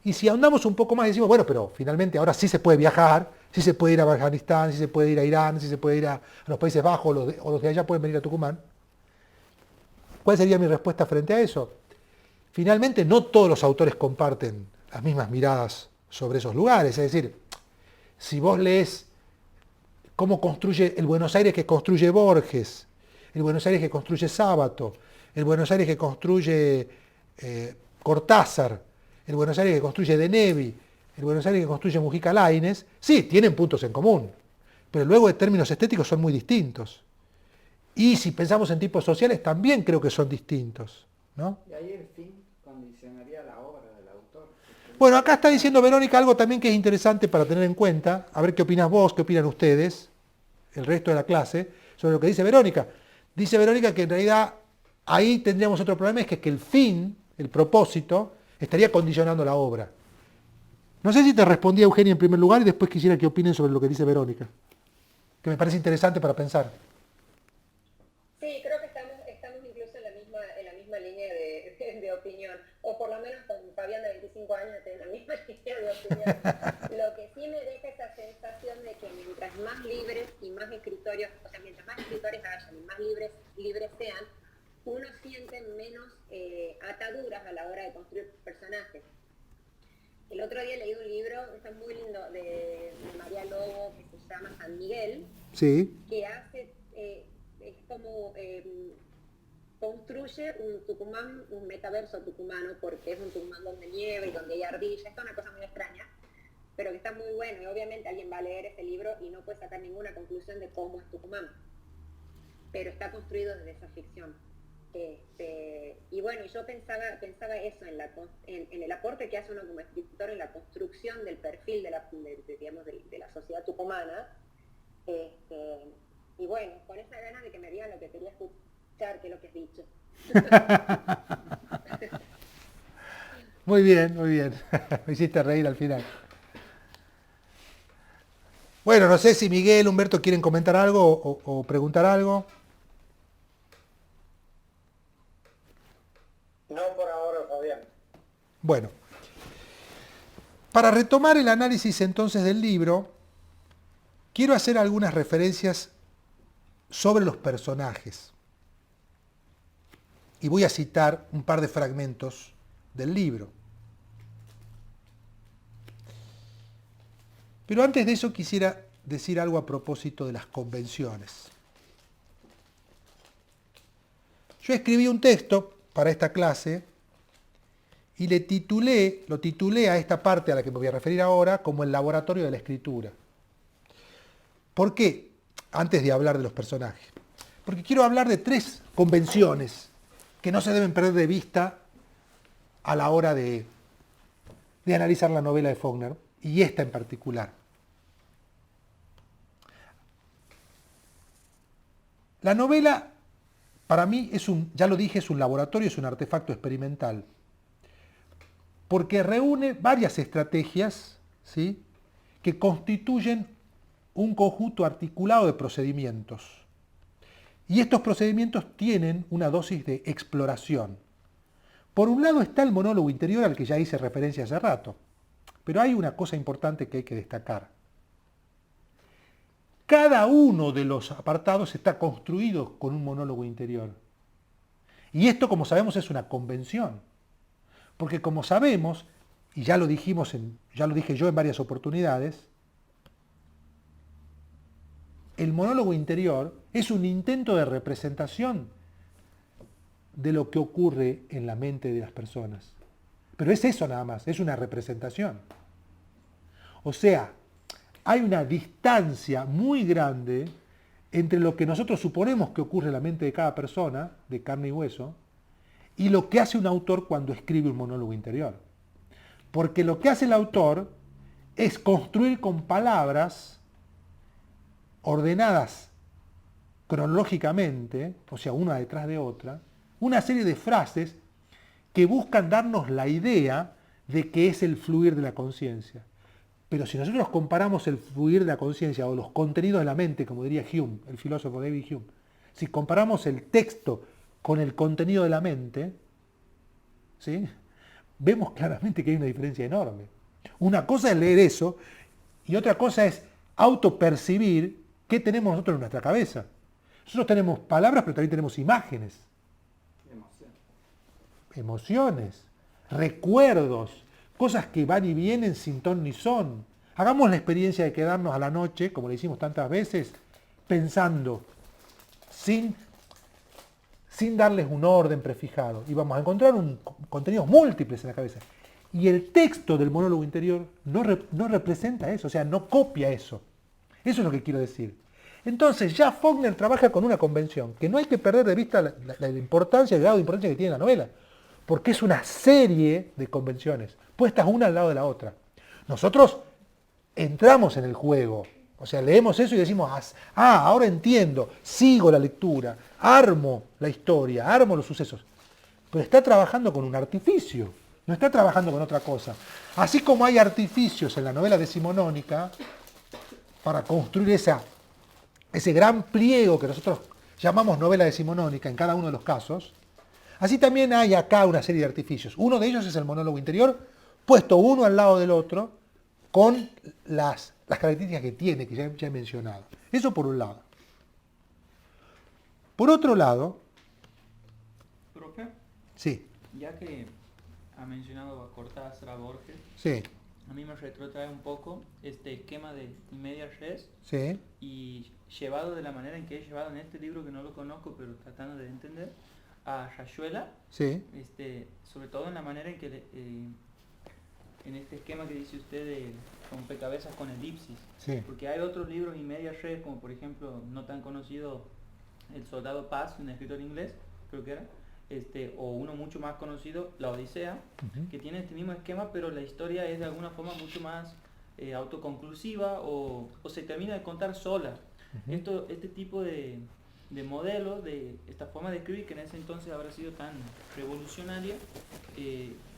y si ahondamos un poco más, decimos, bueno, pero finalmente ahora sí se puede viajar, sí se puede ir a Afganistán, sí se puede ir a Irán, sí se puede ir a los Países Bajos, o los de allá pueden venir a Tucumán. ¿Cuál sería mi respuesta frente a eso? Finalmente, no todos los autores comparten las mismas miradas sobre esos lugares. Es decir, si vos lees cómo construye el Buenos Aires que construye Borges, el Buenos Aires que construye Sábato, el Buenos Aires que construye Cortázar, el Buenos Aires que construye De Nevi, el Buenos Aires que construye Mujica Lainez, sí, tienen puntos en común, pero luego en términos estéticos son muy distintos. Y si pensamos en tipos sociales, también creo que son distintos, ¿no? Y ahí el fin condicionaría la obra del autor. Bueno, acá está diciendo Verónica algo también que es interesante para tener en cuenta, a ver qué opinas vos, qué opinan ustedes, el resto de la clase, sobre lo que dice Verónica. Dice Verónica que en realidad ahí tendríamos otro problema, es que el fin, el propósito, estaría condicionando la obra. No sé si te respondí a Eugenia en primer lugar y después quisiera que opinen sobre lo que dice Verónica, que me parece interesante para pensar. Sí, creo que estamos incluso en la misma línea de opinión, o por lo menos con Fabián de 25 años en la misma línea de opinión. Lo que sí me deja esa sensación de que mientras más libres y más escritorios, o sea, mientras más escritores hayan y más libres sean, uno siente menos ataduras a la hora de construir personajes. El otro día leí un libro, está muy lindo, de María Lobo, que se llama San Miguel, Sí. que hace, es como construye un Tucumán, un metaverso tucumano, porque es un Tucumán donde nieva y donde hay ardilla, es una cosa muy extraña, pero que está muy bueno, y obviamente alguien va a leer ese libro y no puede sacar ninguna conclusión de cómo es Tucumán, pero está construido desde esa ficción. Y bueno, yo pensaba eso en el aporte que hace uno como escritor en la construcción del perfil de la sociedad tucumana, y bueno, con esa ganas de que me digan lo que quería escuchar, que es lo que has dicho. Muy bien, muy bien. Me hiciste reír al final. Bueno, no sé si Miguel, Humberto quieren comentar algo o preguntar algo. No por ahora, Fabián. Bueno, para retomar el análisis entonces del libro, quiero hacer algunas referencias sobre los personajes. Y voy a citar un par de fragmentos del libro. Pero antes de eso quisiera decir algo a propósito de las convenciones. Yo escribí un texto para esta clase y lo titulé a esta parte a la que me voy a referir ahora como el laboratorio de la escritura. ¿Por qué? Antes de hablar de los personajes. Porque quiero hablar de 3 convenciones que no se deben perder de vista a la hora de analizar la novela de Faulkner, y esta en particular. La novela, para mí, ya lo dije, es un laboratorio, es un artefacto experimental, porque reúne varias estrategias, ¿sí?, que constituyen un conjunto articulado de procedimientos. Y estos procedimientos tienen una dosis de exploración. Por un lado está el monólogo interior al que ya hice referencia hace rato, pero hay una cosa importante que hay que destacar. Cada uno de los apartados está construido con un monólogo interior. Y esto, como sabemos, es una convención. Porque como sabemos, y ya lo dije yo en varias oportunidades, el monólogo interior es un intento de representación de lo que ocurre en la mente de las personas. Pero es eso nada más, es una representación. O sea, hay una distancia muy grande entre lo que nosotros suponemos que ocurre en la mente de cada persona, de carne y hueso, y lo que hace un autor cuando escribe un monólogo interior. Porque lo que hace el autor es construir con palabras ordenadas cronológicamente, o sea, una detrás de otra, una serie de frases que buscan darnos la idea de que es el fluir de la conciencia. Pero si nosotros comparamos el fluir de la conciencia o los contenidos de la mente, como diría Hume, el filósofo David Hume, si comparamos el texto con el contenido de la mente, ¿sí?, vemos claramente que hay una diferencia enorme. Una cosa es leer eso y otra cosa es autopercibir qué tenemos nosotros en nuestra cabeza. Nosotros tenemos palabras, pero también tenemos imágenes, emociones, recuerdos, cosas que van y vienen sin ton ni son. Hagamos la experiencia de quedarnos a la noche, como le hicimos tantas veces, pensando, sin darles un orden prefijado. Y vamos a encontrar contenidos múltiples en la cabeza. Y el texto del monólogo interior no representa eso, o sea, no copia eso. Eso es lo que quiero decir. Entonces ya Faulkner trabaja con una convención, que no hay que perder de vista la importancia, el grado de importancia que tiene la novela, porque es una serie de convenciones, puestas una al lado de la otra. Nosotros entramos en el juego, o sea, leemos eso y decimos, ahora entiendo, sigo la lectura, armo la historia, armo los sucesos. Pero está trabajando con un artificio, no está trabajando con otra cosa. Así como hay artificios en la novela decimonónica para construir ese gran pliego que nosotros llamamos novela decimonónica en cada uno de los casos, así también hay acá una serie de artificios. Uno de ellos es el monólogo interior, puesto uno al lado del otro, con las características que tiene, que ya he mencionado. Eso por un lado. Por otro lado... Profe, Sí, ya que ha mencionado a Cortázar, a Borges, sí, a mí me retrotrae un poco este esquema de media res sí, y llevado de la manera en que he llevado en este libro, que no lo conozco, pero tratando de entender, a Rayuela, sí, sobre todo en la manera en que en este esquema que dice usted de rompecabezas con elipsis, sí. porque hay otros libros y media res, como por ejemplo no tan conocido El Soldado Paz, un escritor inglés, creo que era, o uno mucho más conocido, La Odisea, Ujú. que tiene este mismo esquema, pero la historia es de alguna forma mucho más autoconclusiva o se termina de contar sola. Ujú. Este tipo de modelo, de esta forma de escribir, que en ese entonces habrá sido tan revolucionaria,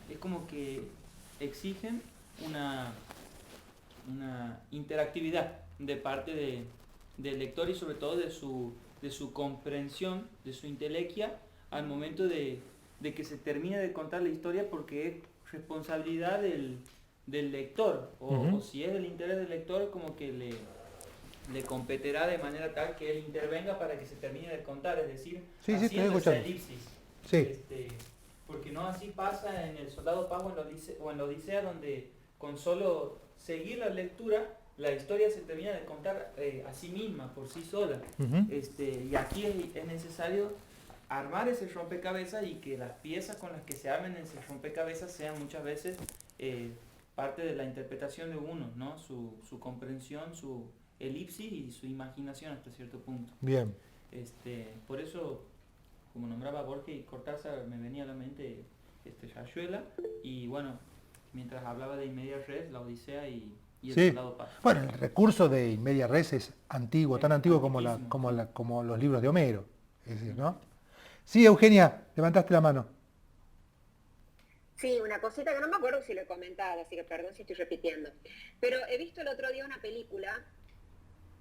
es como que exigen una interactividad de parte del lector y sobre todo de su comprensión, de su intelequia al momento de que se termine de contar la historia, porque es responsabilidad del lector, o si es del interés del lector, como que le competirá de manera tal que él intervenga para que se termine de contar, es decir, Sí, sí, estoy haciendo esa escuchando. elipsis. Sí. Porque no así pasa en El Soldado Paz o en la Odisea, donde con solo seguir la lectura, la historia se termina de contar a sí misma, por sí sola. Ujú. Y aquí es necesario armar ese rompecabezas y que las piezas con las que se armen ese rompecabezas sean muchas veces parte de la interpretación de uno, ¿no? Su comprensión, su elipsis y su imaginación hasta cierto punto. Bien. Por eso, como nombraba Borges y Cortázar, me venía a la mente Rayuela, y bueno, mientras hablaba de In Media Res, la Odisea y El Sí. Soldado Paz. Bueno, el recurso de In Media Res es antiguo, tan antiguo como, Antiquísimo. como los libros de Homero. Es decir, ¿no? Sí, Eugenia, levantaste la mano. Sí, una cosita que no me acuerdo si lo he comentado, así que perdón si estoy repitiendo. Pero he visto el otro día una película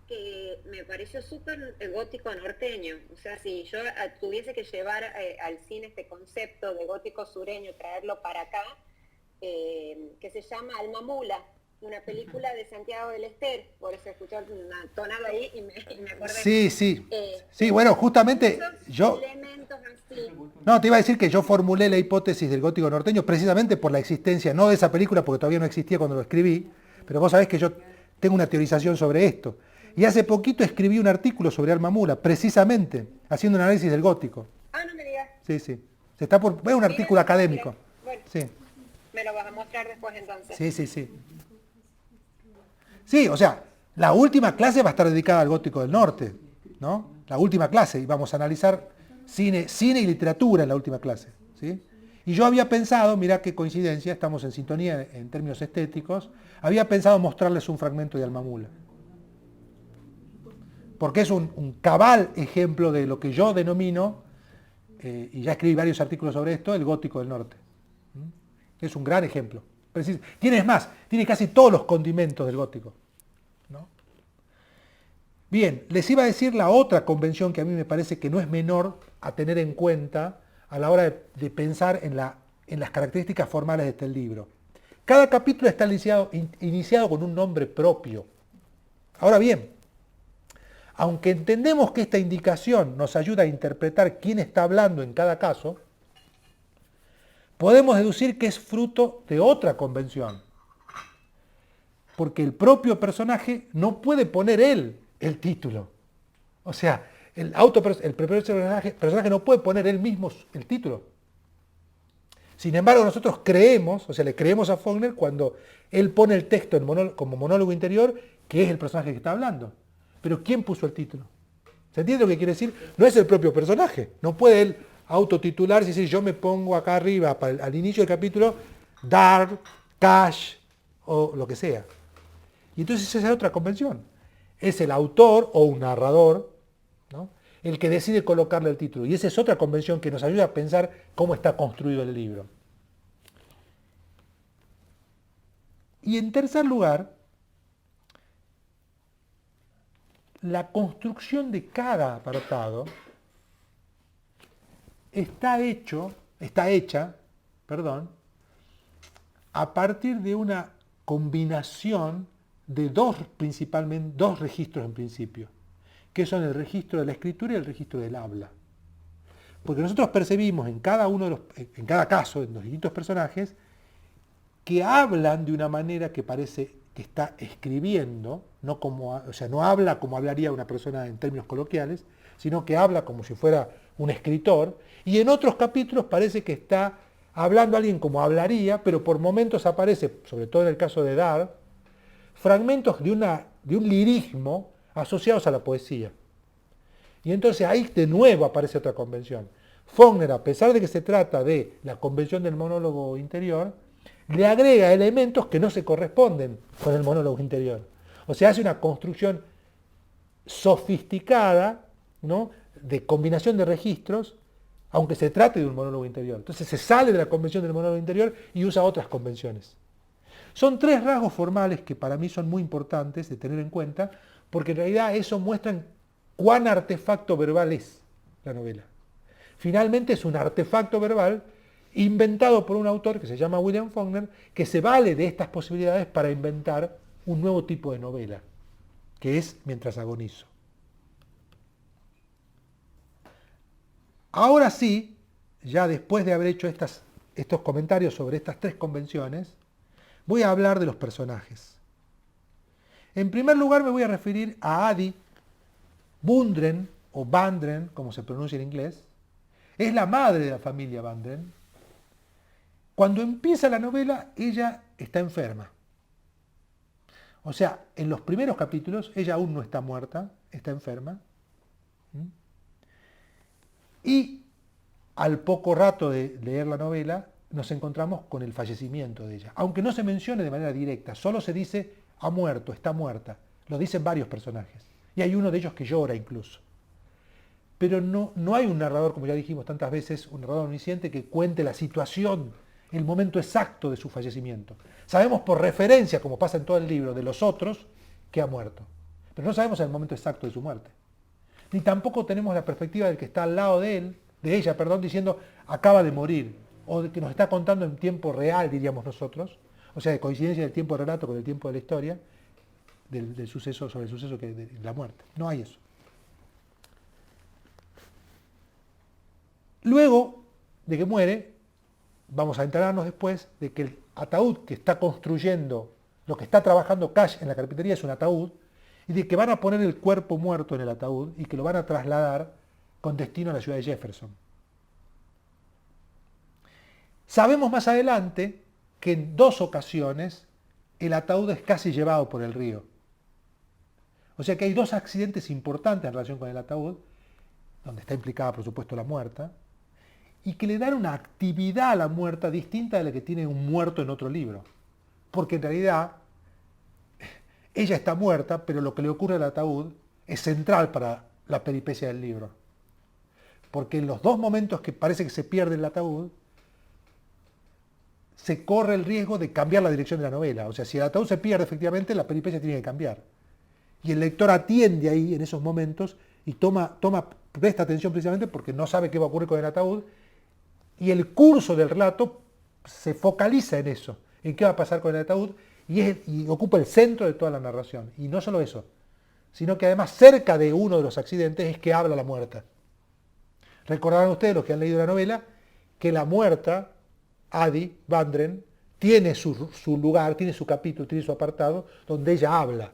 que me pareció súper gótico norteño. O sea, si yo tuviese que llevar al cine este concepto de gótico sureño, traerlo para acá, que se llama Alma Mula, una película de Santiago del Estero. Por eso escuché una tonada ahí y me acordé. Sí, sí. Sí, bueno, justamente Esos yo... elementos así. No, te iba a decir que yo formulé la hipótesis del gótico norteño precisamente por la existencia, no de esa película, porque todavía no existía cuando lo escribí, pero vos sabés que yo tengo una teorización sobre esto. Y hace poquito escribí un artículo sobre Alma Mula, precisamente, haciendo un análisis del gótico. Ah, no me digas. Sí, sí. Se está por... Es un artículo académico. Bueno, Sí, me lo vas a mostrar después entonces. sí, sí, sí. Sí, o sea, la última clase va a estar dedicada al gótico del norte, ¿no? La última clase, y vamos a analizar cine y literatura en la última clase, ¿sí? Y yo había pensado, mirá qué coincidencia, estamos en sintonía en términos estéticos, había pensado mostrarles un fragmento de Alma Mula. Porque es un cabal ejemplo de lo que yo denomino, y ya escribí varios artículos sobre esto, el gótico del norte. Es un gran ejemplo. Tiene más, tiene casi todos los condimentos del gótico, ¿no? Bien, les iba a decir la otra convención que a mí me parece que no es menor a tener en cuenta a la hora de pensar en las características formales de este libro. Cada capítulo está iniciado con un nombre propio. Ahora bien, aunque entendemos que esta indicación nos ayuda a interpretar quién está hablando en cada caso, podemos deducir que es fruto de otra convención. Porque el propio personaje no puede poner él el título. O sea, el propio personaje no puede poner él mismo el título. Sin embargo, nosotros creemos, o sea, le creemos a Faulkner cuando él pone el texto como monólogo interior, que es el personaje que está hablando. Pero ¿quién puso el título? ¿Se entiende lo que quiere decir? No es el propio personaje. No puede él autotitularse y decir, yo me pongo acá arriba al inicio del capítulo, Dark, Cash o lo que sea. Y entonces esa es otra convención. Es el autor o un narrador, ¿no?, el que decide colocarle el título. Y esa es otra convención que nos ayuda a pensar cómo está construido el libro. Y en tercer lugar, la construcción de cada apartado está hecha, a partir de una combinación de dos registros en principio, que son el registro de la escritura y el registro del habla. Porque nosotros percibimos en cada caso, en los distintos personajes, que hablan de una manera que parece que está escribiendo, no habla como hablaría una persona en términos coloquiales, sino que habla como si fuera un escritor, y en otros capítulos parece que está hablando alguien como hablaría, pero por momentos aparece, sobre todo en el caso de Dar, fragmentos de un lirismo asociados a la poesía. Y entonces ahí de nuevo aparece otra convención. Faulkner, a pesar de que se trata de la convención del monólogo interior, le agrega elementos que no se corresponden con el monólogo interior. O sea, hace una construcción sofisticada, ¿no?, de combinación de registros aunque se trate de un monólogo interior. Entonces se sale de la convención del monólogo interior y usa otras convenciones. Son 3 rasgos formales que para mí son muy importantes de tener en cuenta, porque en realidad eso muestra cuán artefacto verbal es la novela. Finalmente es un artefacto verbal inventado por un autor que se llama William Faulkner, que se vale de estas posibilidades para inventar un nuevo tipo de novela, que es Mientras agonizo. Ahora sí, ya después de haber hecho estos comentarios sobre estas 3 convenciones, voy a hablar de los personajes. En primer lugar me voy a referir a Adi Bundren, o Bandren, como se pronuncia en inglés. Es la madre de la familia Bandren. Cuando empieza la novela, ella está enferma. O sea, en los primeros capítulos, ella aún no está muerta, está enferma. Y al poco rato de leer la novela, nos encontramos con el fallecimiento de ella. Aunque no se mencione de manera directa, solo se dice, ha muerto, está muerta. Lo dicen varios personajes. Y hay uno de ellos que llora incluso. Pero no hay un narrador, como ya dijimos tantas veces, un narrador omnisciente que cuente la situación, el momento exacto de su fallecimiento. Sabemos por referencia, como pasa en todo el libro, de los otros, que ha muerto. Pero no sabemos el momento exacto de su muerte. Ni tampoco tenemos la perspectiva del que está al lado de ella, diciendo, acaba de morir. O de que nos está contando en tiempo real, diríamos nosotros. O sea, de coincidencia del tiempo del relato con el tiempo de la historia, del suceso, sobre el suceso de la muerte. No hay eso. Luego de que muere, vamos a enterarnos después de que el ataúd que está construyendo, lo que está trabajando Cash en la carpintería es un ataúd, y de que van a poner el cuerpo muerto en el ataúd y que lo van a trasladar con destino a la ciudad de Jefferson. Sabemos más adelante que en 2 ocasiones el ataúd es casi llevado por el río. O sea que hay 2 accidentes importantes en relación con el ataúd, donde está implicada por supuesto la muerta, y que le dan una actividad a la muerta distinta de la que tiene un muerto en otro libro. Porque en realidad ella está muerta, pero lo que le ocurre al ataúd es central para la peripecia del libro. Porque en los 2 momentos que parece que se pierde el ataúd, se corre el riesgo de cambiar la dirección de la novela. O sea, si el ataúd se pierde efectivamente, la peripecia tiene que cambiar. Y el lector atiende ahí en esos momentos y presta atención precisamente porque no sabe qué va a ocurrir con el ataúd. Y el curso del relato se focaliza en eso, en qué va a pasar con el ataúd, y ocupa el centro de toda la narración. Y no solo eso, sino que además cerca de uno de los accidentes es que habla la muerta. Recordarán ustedes, los que han leído la novela, que la muerta, Adi Bandren, tiene su lugar, tiene su capítulo, tiene su apartado, donde ella habla.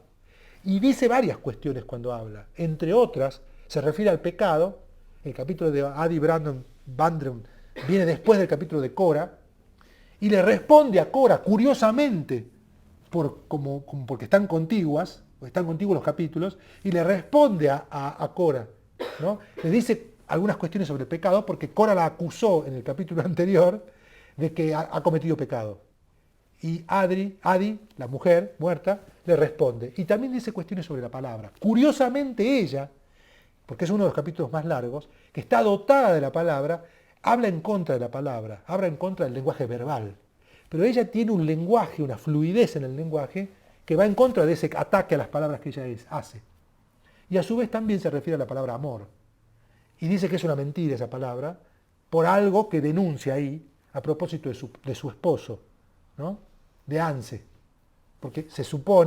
Y dice varias cuestiones cuando habla. Entre otras, se refiere al pecado. El capítulo de Adi Bandren viene después del capítulo de Cora, y le responde a Cora, curiosamente, porque están contiguos los capítulos, y le responde a Cora, ¿no? Le dice algunas cuestiones sobre el pecado, porque Cora la acusó en el capítulo anterior de que ha cometido pecado. Y Adi, la mujer muerta, le responde. Y también dice cuestiones sobre la palabra. Curiosamente ella, porque es uno de los capítulos más largos, que está dotada de la palabra, habla en contra de la palabra, habla en contra del lenguaje verbal. Pero ella tiene un lenguaje, una fluidez en el lenguaje, que va en contra de ese ataque a las palabras que ella hace. Y a su vez también se refiere a la palabra amor. Y dice que es una mentira esa palabra, por algo que denuncia ahí, a propósito de su esposo, ¿no? De Anse. Porque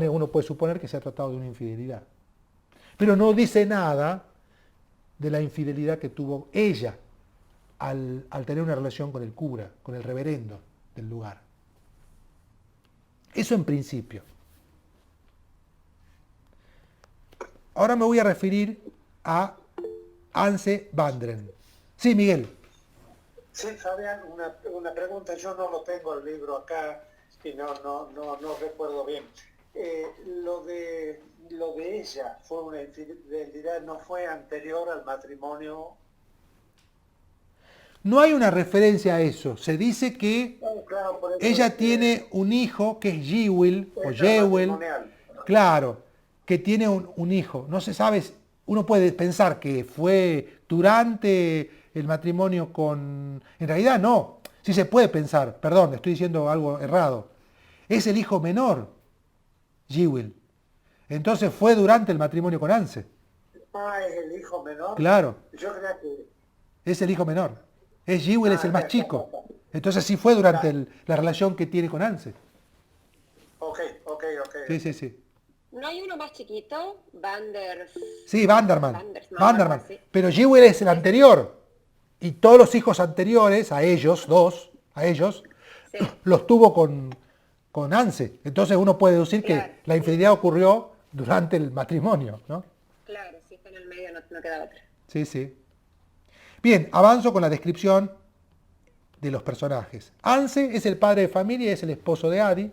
uno puede suponer que se ha tratado de una infidelidad. Pero no dice nada de la infidelidad que tuvo ella al tener una relación con el cura, con el reverendo del lugar. Eso en principio. Ahora me voy a referir a Anse Bandren. Sí, Miguel. Sí, Fabián, una pregunta. Yo no lo tengo el libro acá y no recuerdo bien. Lo de ella fue una infidelidad, ¿no fue anterior al matrimonio? No hay una referencia a eso. Se dice que Claro, por eso ella tiene un hijo que es Jewel o Jewel. Claro, que tiene un hijo. No se sabe, uno puede pensar que fue durante el matrimonio con... En realidad no, sí se puede pensar, perdón, estoy diciendo algo errado. Es el hijo menor, Jewel. Entonces fue durante el matrimonio con Anse. Ah, es el hijo menor. Claro, Yo creía que... es el hijo menor. Es Jewel, es el más ya, chico. ya, ya. Entonces sí fue durante Claro. la relación que tiene con Anse. Ok. Sí, sí, sí. ¿No hay uno más chiquito? Sí, Vanderman. Vandersman, Vanderman. algo así. Pero Jewel es el anterior. Y todos los hijos anteriores, a ellos, Sí. los tuvo con Anse. Entonces uno puede deducir Claro, que la sí. infidelidad ocurrió durante el matrimonio, ¿no? Claro, si está en el medio no queda otra. Sí, sí. Bien, avanzo con la descripción de los personajes. Anse es el padre de familia y es el esposo de Adi.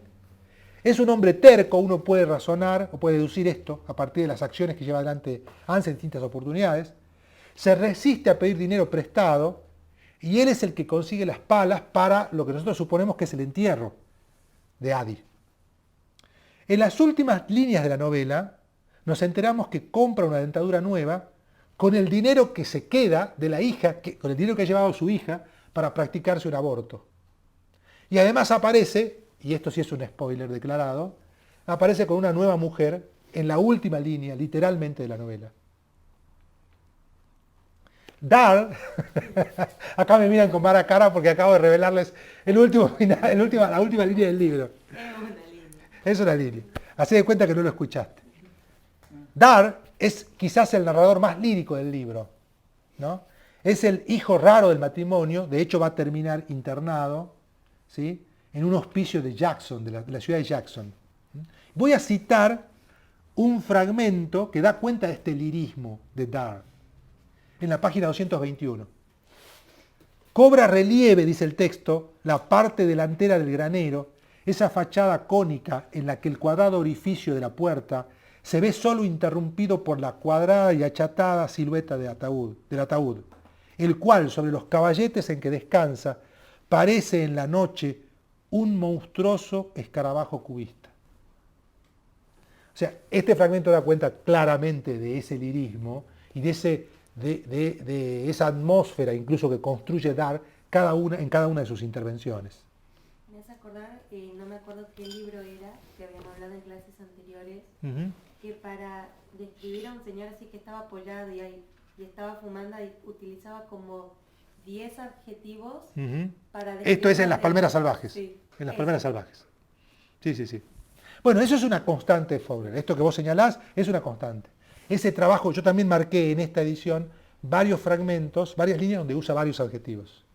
Es un hombre terco, uno puede razonar o puede deducir esto a partir de las acciones que lleva adelante Anse en distintas oportunidades. Se resiste a pedir dinero prestado y él es el que consigue las palas para lo que nosotros suponemos que es el entierro de Adi. En las últimas líneas de la novela nos enteramos que compra una dentadura nueva con el dinero que se queda de la hija, con el dinero que ha llevado su hija para practicarse un aborto. Y además aparece, y esto sí es un spoiler declarado, aparece con una nueva mujer en la última línea, literalmente, de la novela. Dar, acá me miran con mala cara porque acabo de revelarles la última línea del libro. Es una línea. Es una línea. Hacé de cuenta que no lo escuchaste. Dar es quizás el narrador más lírico del libro, ¿no? Es el hijo raro del matrimonio, de hecho va a terminar internado, ¿sí?, en un hospicio de Jackson, de la ciudad de Jackson. Voy a citar un fragmento que da cuenta de este lirismo de Dar, en la página 221. Cobra relieve, dice el texto, la parte delantera del granero, esa fachada cónica en la que el cuadrado orificio de la puerta se ve solo interrumpido por la cuadrada y achatada silueta del ataúd, el cual, sobre los caballetes en que descansa, parece en la noche un monstruoso escarabajo cubista. O sea, este fragmento da cuenta claramente de ese lirismo y de esa atmósfera incluso que construye Dar en cada una de sus intervenciones. Me hace acordar, no me acuerdo qué libro era, que habíamos hablado en clases anteriores, Ujú. que para describir a un señor así que estaba apoyado y estaba fumando, y utilizaba como 10 adjetivos Ujú. para Esto es en las describirlo. palmeras salvajes. Sí, En las eso. palmeras salvajes. Sí, sí, sí. Bueno, eso es una constante de Faulkner. Esto que vos señalás es una constante. Ese trabajo, yo también marqué en esta edición varios fragmentos, varias líneas donde usa varios adjetivos.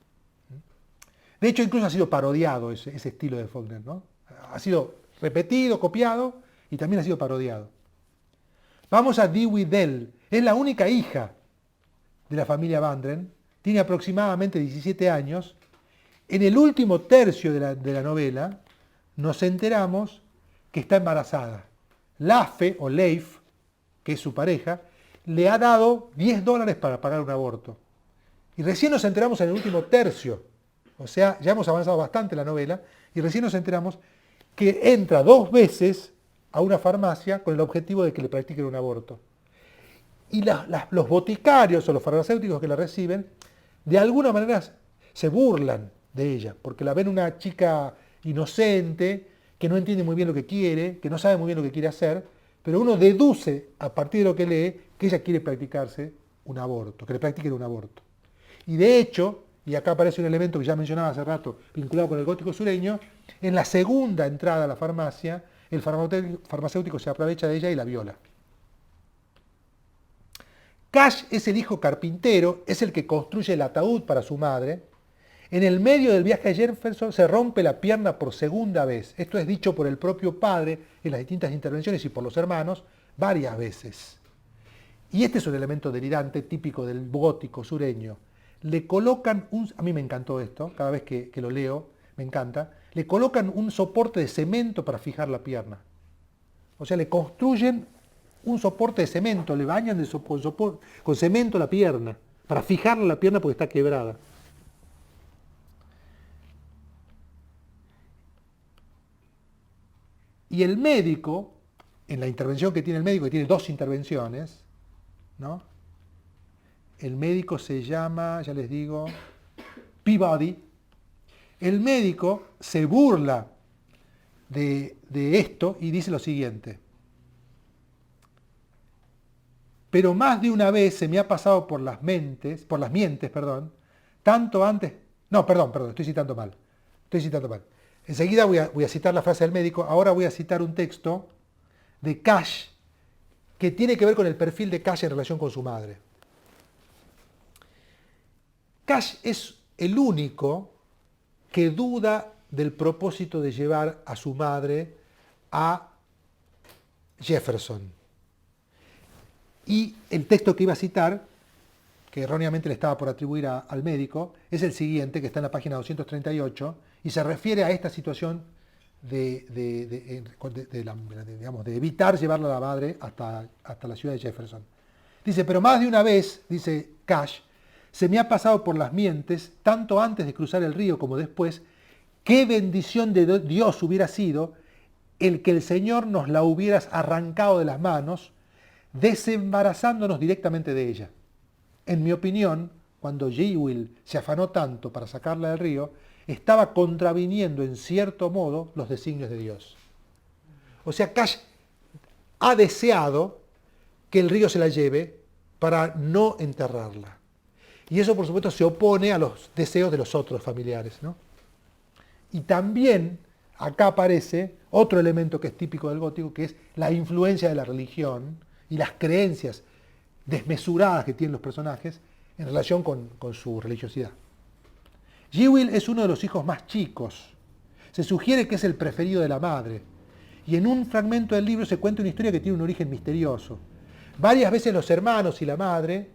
De hecho, incluso ha sido parodiado ese estilo de Faulkner, ¿no? Ha sido repetido, copiado y también ha sido parodiado. Vamos a Dewey Dell. Es la única hija de la familia Vandren. Tiene aproximadamente 17 años. En el último tercio de la novela nos enteramos que está embarazada. Lafe, o Leif, que es su pareja, le ha dado $10 para pagar un aborto. Y recién nos enteramos en el último tercio, o sea, ya hemos avanzado bastante en la novela, y recién nos enteramos que entra 2 veces a una farmacia con el objetivo de que le practiquen un aborto. Y los boticarios o los farmacéuticos que la reciben, de alguna manera se burlan de ella, porque la ven una chica inocente, que no entiende muy bien lo que quiere, que no sabe muy bien lo que quiere hacer, pero uno deduce a partir de lo que lee que ella quiere practicarse un aborto, que le practiquen un aborto. Y de hecho, y acá aparece un elemento que ya mencionaba hace rato, vinculado con el gótico sureño, en la segunda entrada a la farmacia, el farmacéutico se aprovecha de ella y la viola. Cash es el hijo carpintero, es el que construye el ataúd para su madre. En el medio del viaje a Jefferson se rompe la pierna por segunda vez. Esto es dicho por el propio padre en las distintas intervenciones y por los hermanos varias veces. Y este es un elemento delirante típico del gótico sureño. Le colocan a mí me encantó esto, cada vez que lo leo, me encanta, le colocan un soporte de cemento para fijar la pierna. O sea, le construyen un soporte de cemento, le bañan con cemento la pierna, para fijarle la pierna porque está quebrada. Y el médico, en la intervención que tiene el médico, que tiene 2 intervenciones, ¿no?, el médico se llama, ya les digo, Peabody. El médico se burla de esto y dice lo siguiente: pero más de una vez se me ha pasado por las mientes, tanto antes... No, perdón, estoy citando mal. Enseguida voy a citar la frase del médico, ahora voy a citar un texto de Cash que tiene que ver con el perfil de Cash en relación con su madre. Cash es el único que duda del propósito de llevar a su madre a Jefferson. Y el texto que iba a citar, que erróneamente le estaba por atribuir al médico, es el siguiente, que está en la página 238, y se refiere a esta situación de evitar llevarla a la madre hasta la ciudad de Jefferson. Dice, pero más de una vez, dice Cash, se me ha pasado por las mientes, tanto antes de cruzar el río como después, qué bendición de Dios hubiera sido el que el Señor nos la hubiera arrancado de las manos, desembarazándonos directamente de ella. En mi opinión, cuando Jewel se afanó tanto para sacarla del río, estaba contraviniendo en cierto modo los designios de Dios. O sea, Cash ha deseado que el río se la lleve para no enterrarla. Y eso, por supuesto, se opone a los deseos de los otros familiares, ¿no? Y también acá aparece otro elemento que es típico del gótico, que es la influencia de la religión y las creencias desmesuradas que tienen los personajes en relación con su religiosidad. Jewel es uno de los hijos más chicos. Se sugiere que es el preferido de la madre. Y en un fragmento del libro se cuenta una historia que tiene un origen misterioso. Varias veces los hermanos y la madre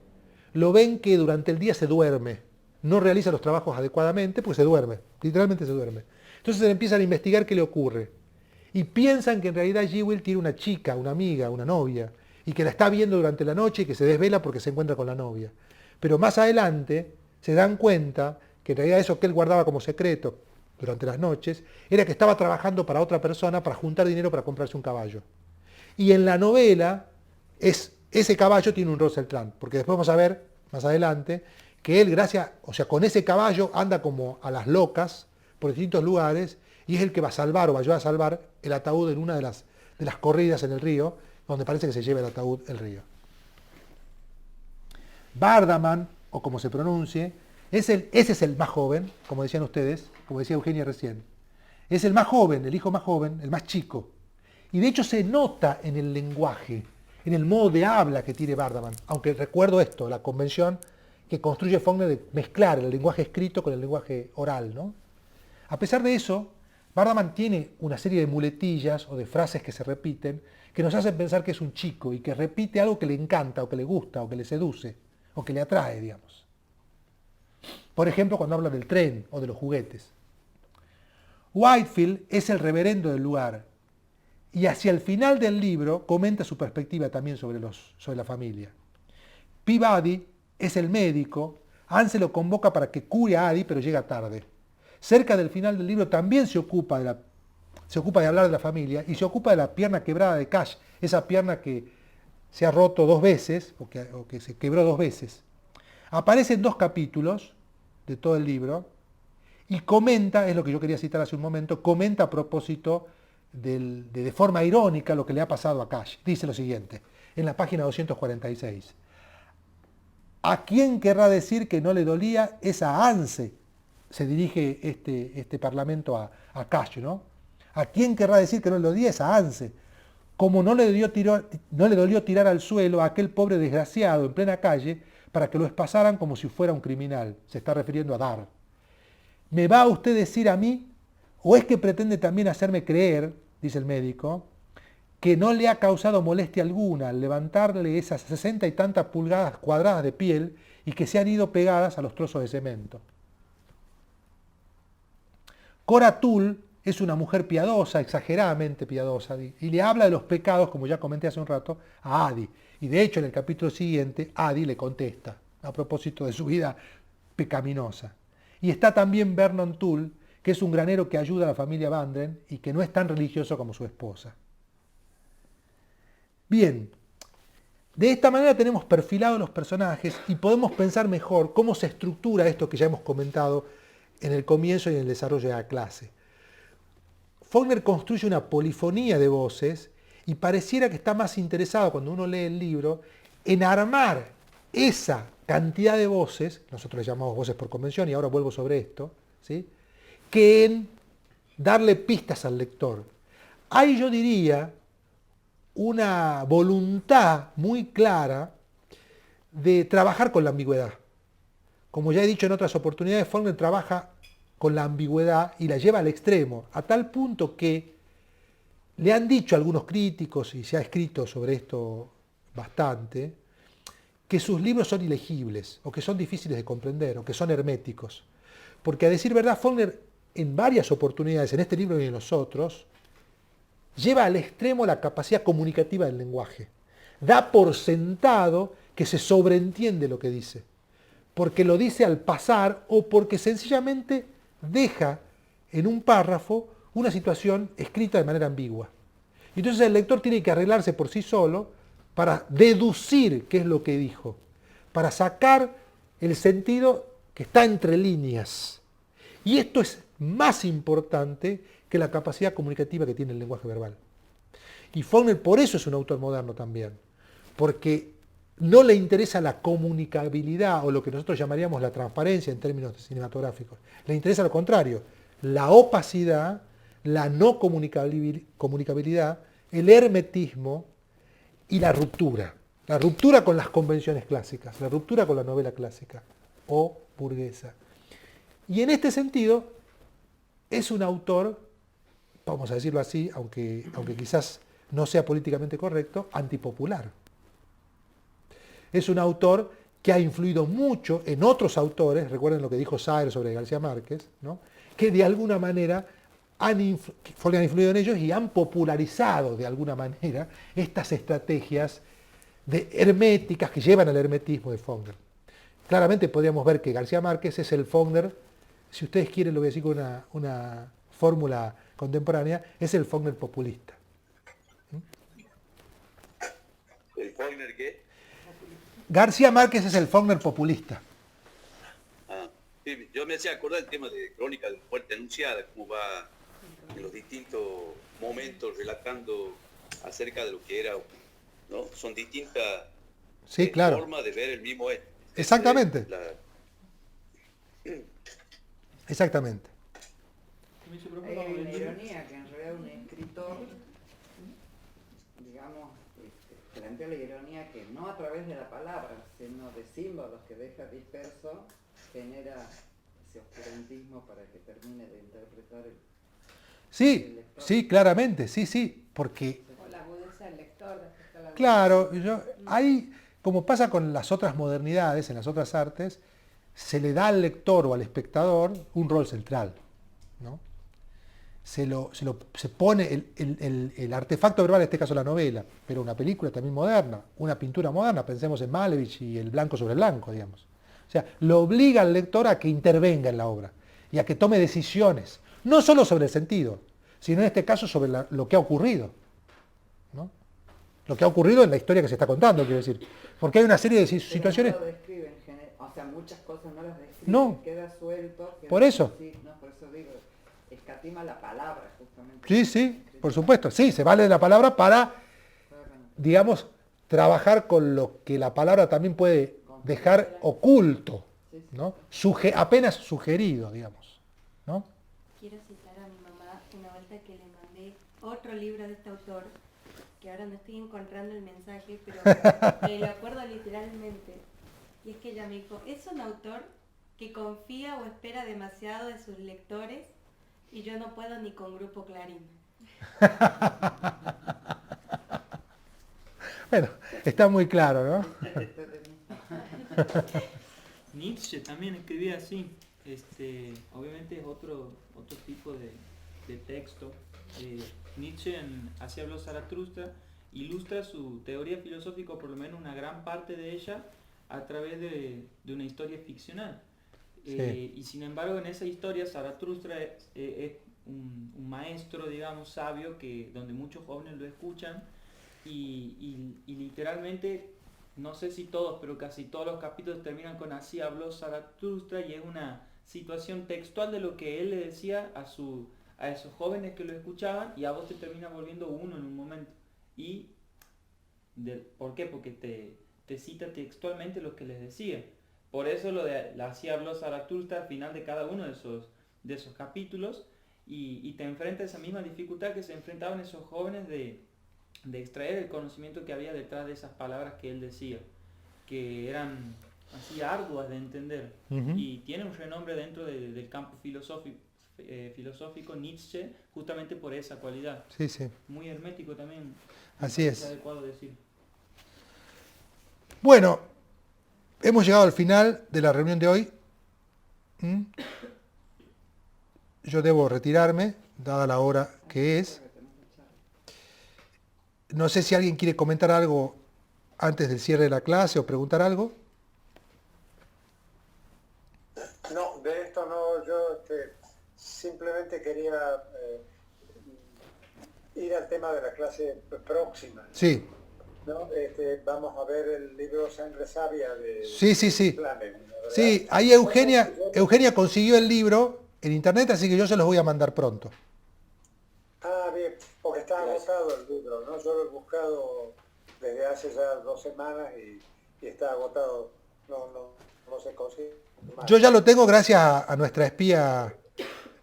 lo ven que durante el día se duerme. No realiza los trabajos adecuadamente porque se duerme. Literalmente se duerme. Entonces empiezan a investigar qué le ocurre. Y piensan que en realidad Jewel tiene una chica, una amiga, una novia, y que la está viendo durante la noche y que se desvela porque se encuentra con la novia. Pero más adelante se dan cuenta que en realidad eso que él guardaba como secreto durante las noches era que estaba trabajando para otra persona para juntar dinero para comprarse un caballo. Y en la novela ese caballo tiene un Russell Trump, porque después vamos a ver más adelante que él con ese caballo anda como a las locas por distintos lugares y es el que va a salvar o va a ayudar a salvar el ataúd en una de las corridas en el río, donde parece que se lleva el ataúd el río. Vardaman, o como se pronuncie, ese es el más joven, como decían ustedes, como decía Eugenia recién. Es el más joven, el hijo más joven, el más chico. Y de hecho se nota en el lenguaje, en el modo de habla que tiene Vardaman. Aunque recuerdo esto, la convención que construye Faulkner de mezclar el lenguaje escrito con el lenguaje oral, ¿no? A pesar de eso, Vardaman tiene una serie de muletillas o de frases que se repiten que nos hacen pensar que es un chico y que repite algo que le encanta o que le gusta o que le seduce o que le atrae, digamos. Por ejemplo, cuando habla del tren o de los juguetes. Whitefield es el reverendo del lugar y hacia el final del libro comenta su perspectiva también sobre la familia. Peabody es el médico, Anse lo convoca para que cure a Addie, pero llega tarde. Cerca del final del libro también se ocupa de hablar de la familia y se ocupa de la pierna quebrada de Cash, esa pierna que se ha roto 2 veces o que se quebró 2 veces. Aparece en 2 capítulos de todo el libro y comenta, es lo que yo quería citar hace un momento, comenta a propósito de forma irónica lo que le ha pasado a Cash. Dice lo siguiente, en la página 246. ¿A quién querrá decir que no le dolía? Es a Anse. Se dirige este parlamento a Cash, ¿no? ¿A quién querrá decir que no le dolía? Es a Anse. Como no le dolió tirar al suelo a aquel pobre desgraciado en plena calle para que lo espasaran como si fuera un criminal. Se está refiriendo a Dar. ¿Me va usted a decir a mí, o es que pretende también hacerme creer, dice el médico, que no le ha causado molestia alguna al levantarle esas 60 y tantas pulgadas cuadradas de piel y que se han ido pegadas a los trozos de cemento? Cora Tull es una mujer piadosa, exageradamente piadosa, y le habla de los pecados, como ya comenté hace un rato, a Addie. Y de hecho en el capítulo siguiente, Addie le contesta a propósito de su vida pecaminosa. Y está también Vernon Tull, que es un granero que ayuda a la familia Vandren y que no es tan religioso como su esposa. Bien, De esta manera tenemos perfilados los personajes y podemos pensar mejor cómo se estructura esto que ya hemos comentado en el comienzo y en el desarrollo de la clase. Faulkner construye una polifonía de voces y pareciera que está más interesado, cuando uno lee el libro, en armar esa cantidad de voces, nosotros le llamamos voces por convención y ahora vuelvo sobre esto, ¿sí?, que en darle pistas al lector. Hay, yo diría, una voluntad muy clara de trabajar con la ambigüedad. Como ya he dicho en otras oportunidades, Faulkner trabaja con la ambigüedad y la lleva al extremo, a tal punto que le han dicho algunos críticos, y se ha escrito sobre esto bastante, que sus libros son ilegibles, o que son difíciles de comprender, o que son herméticos. Porque a decir verdad, Faulkner en varias oportunidades, en este libro y en los otros, lleva al extremo la capacidad comunicativa del lenguaje. Da por sentado que se sobreentiende lo que dice, porque lo dice al pasar o porque sencillamente deja en un párrafo una situación escrita de manera ambigua. Entonces el lector tiene que arreglarse por sí solo para deducir qué es lo que dijo, para sacar el sentido que está entre líneas. Y esto es más importante que la capacidad comunicativa que tiene el lenguaje verbal. Y Faulkner por eso es un autor moderno también, porque no le interesa la comunicabilidad o lo que nosotros llamaríamos la transparencia en términos cinematográficos. Le interesa lo contrario, la opacidad, la no comunicabilidad, el hermetismo y la ruptura. La ruptura con las convenciones clásicas, la ruptura con la novela clásica o burguesa. Y en este sentido es un autor, vamos a decirlo así, aunque quizás no sea políticamente correcto, antipopular. Es un autor que ha influido mucho en otros autores, recuerden lo que dijo Saer sobre García Márquez, ¿no?, que de alguna manera han influido en ellos y han popularizado de alguna manera estas estrategias herméticas que llevan al hermetismo de Faulkner. Claramente podríamos ver que García Márquez es el Faulkner, si ustedes quieren lo voy a decir con una fórmula contemporánea, es el Faulkner populista. ¿El Faulkner qué? García Márquez es el Faulkner populista. Sí, yo me hacía acordar el tema de Crónica de Muerte Anunciada, cómo va en los distintos momentos relatando acerca de lo que era, ¿no? Son distintas Sí, claro. formas de ver el mismo hecho. Exactamente. Exactamente. Hay una ironía que en realidad un escritor, digamos, plantea la ironía que no a través de la palabra, sino de símbolos que deja disperso, genera ese oscurantismo para que termine de interpretar el Sí, lector. sí, claramente, sí, porque O la agudeza del lector respecto a la claro, ahí, como pasa con las otras modernidades, en las otras artes, se le da al lector o al espectador un rol central, ¿no? Se pone el artefacto verbal, en este caso la novela, pero una película también moderna, una pintura moderna, pensemos en Malevich y el blanco sobre blanco, digamos. O sea, lo obliga al lector a que intervenga en la obra y a que tome decisiones, no solo sobre el sentido, sino en este caso sobre lo que ha ocurrido, ¿no? Lo que ha ocurrido en la historia que se está contando, quiero decir. Porque hay una serie de situaciones... No lo describe en general, o sea, muchas cosas no las describe, No. queda suelto. Queda Por eso. así, no, por eso digo, escatima la palabra justamente. Sí, por supuesto. Sí, se vale de la palabra para, digamos, trabajar con lo que la palabra también puede dejar oculto, ¿no? Apenas sugerido, digamos, ¿no? Quiero citar a mi mamá una vuelta que le mandé otro libro de este autor, que ahora no estoy encontrando el mensaje, pero me lo acuerdo literalmente. Y es que ella me dijo, es un autor que confía o espera demasiado de sus lectores y yo no puedo ni con Grupo Clarín. Bueno, está muy claro, ¿no? Nietzsche también escribía así. Obviamente es otro tipo de texto. Nietzsche Así habló Zaratustra ilustra su teoría filosófica, o por lo menos una gran parte de ella, a través de una historia ficcional. Sí. Y sin embargo en esa historia Zaratustra es un maestro, digamos, sabio, donde muchos jóvenes lo escuchan y literalmente no sé si todos, pero casi todos los capítulos terminan con así habló Zaratustra, y es una situación textual de lo que él le decía a esos jóvenes que lo escuchaban, y a vos te termina volviendo uno en un momento. Y ¿por qué? Porque te cita textualmente lo que les decía. Por eso lo de así habló Zaratustra al final de cada uno de esos capítulos, y te enfrenta a esa misma dificultad que se enfrentaban esos jóvenes de extraer el conocimiento que había detrás de esas palabras que él decía, que eran así arduas de entender. Ujú. Y tiene un renombre dentro del campo filosófico Nietzsche, justamente por esa cualidad. Sí, sí. Muy hermético también. Así es. adecuado decir. Bueno, hemos llegado al final de la reunión de hoy. Yo debo retirarme, dada la hora que es. No sé si alguien quiere comentar algo antes del cierre de la clase o preguntar algo. No, de esto no, yo simplemente quería ir al tema de la clase próxima, Sí, ¿no? Vamos a ver el libro Sangre Sabia de sí, sí, sí. Flamen, ¿verdad? Sí, ahí Eugenia consiguió el libro en internet, así que yo se los voy a mandar pronto. Ah, bien, porque está agotado el libro, ¿no? Yo lo he buscado desde hace ya 2 semanas y está agotado, no se consigue más. Yo ya lo tengo gracias a nuestra espía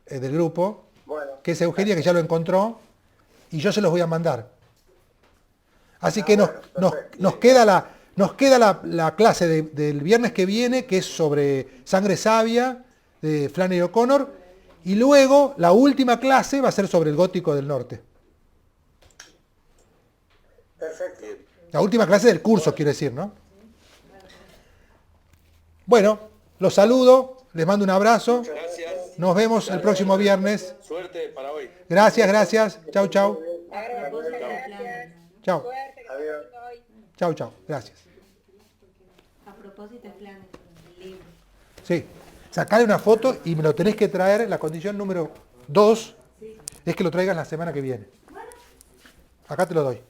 del grupo, Bueno, que es Eugenia, que ya lo encontró, y yo se los voy a mandar. Así que bueno, perfecto. nos queda la clase del viernes que viene, que es sobre Sangre Sabia, de Flannery O'Connor, y luego la última clase va a ser sobre el gótico del norte. perfecto. La última clase del curso, quiero decir, ¿no? Bueno, los saludo, les mando un abrazo, Gracias. nos vemos el próximo viernes. Suerte para hoy. Gracias, chau, chau, Ahora, muchas gracias. chau, Suerte, que Adiós. tengan hoy. chau, gracias. A propósito de Flannery, el libro. Sí, sacale una foto y me lo tenés que traer. La condición número 2 es que lo traigas la semana que viene. Acá te lo doy.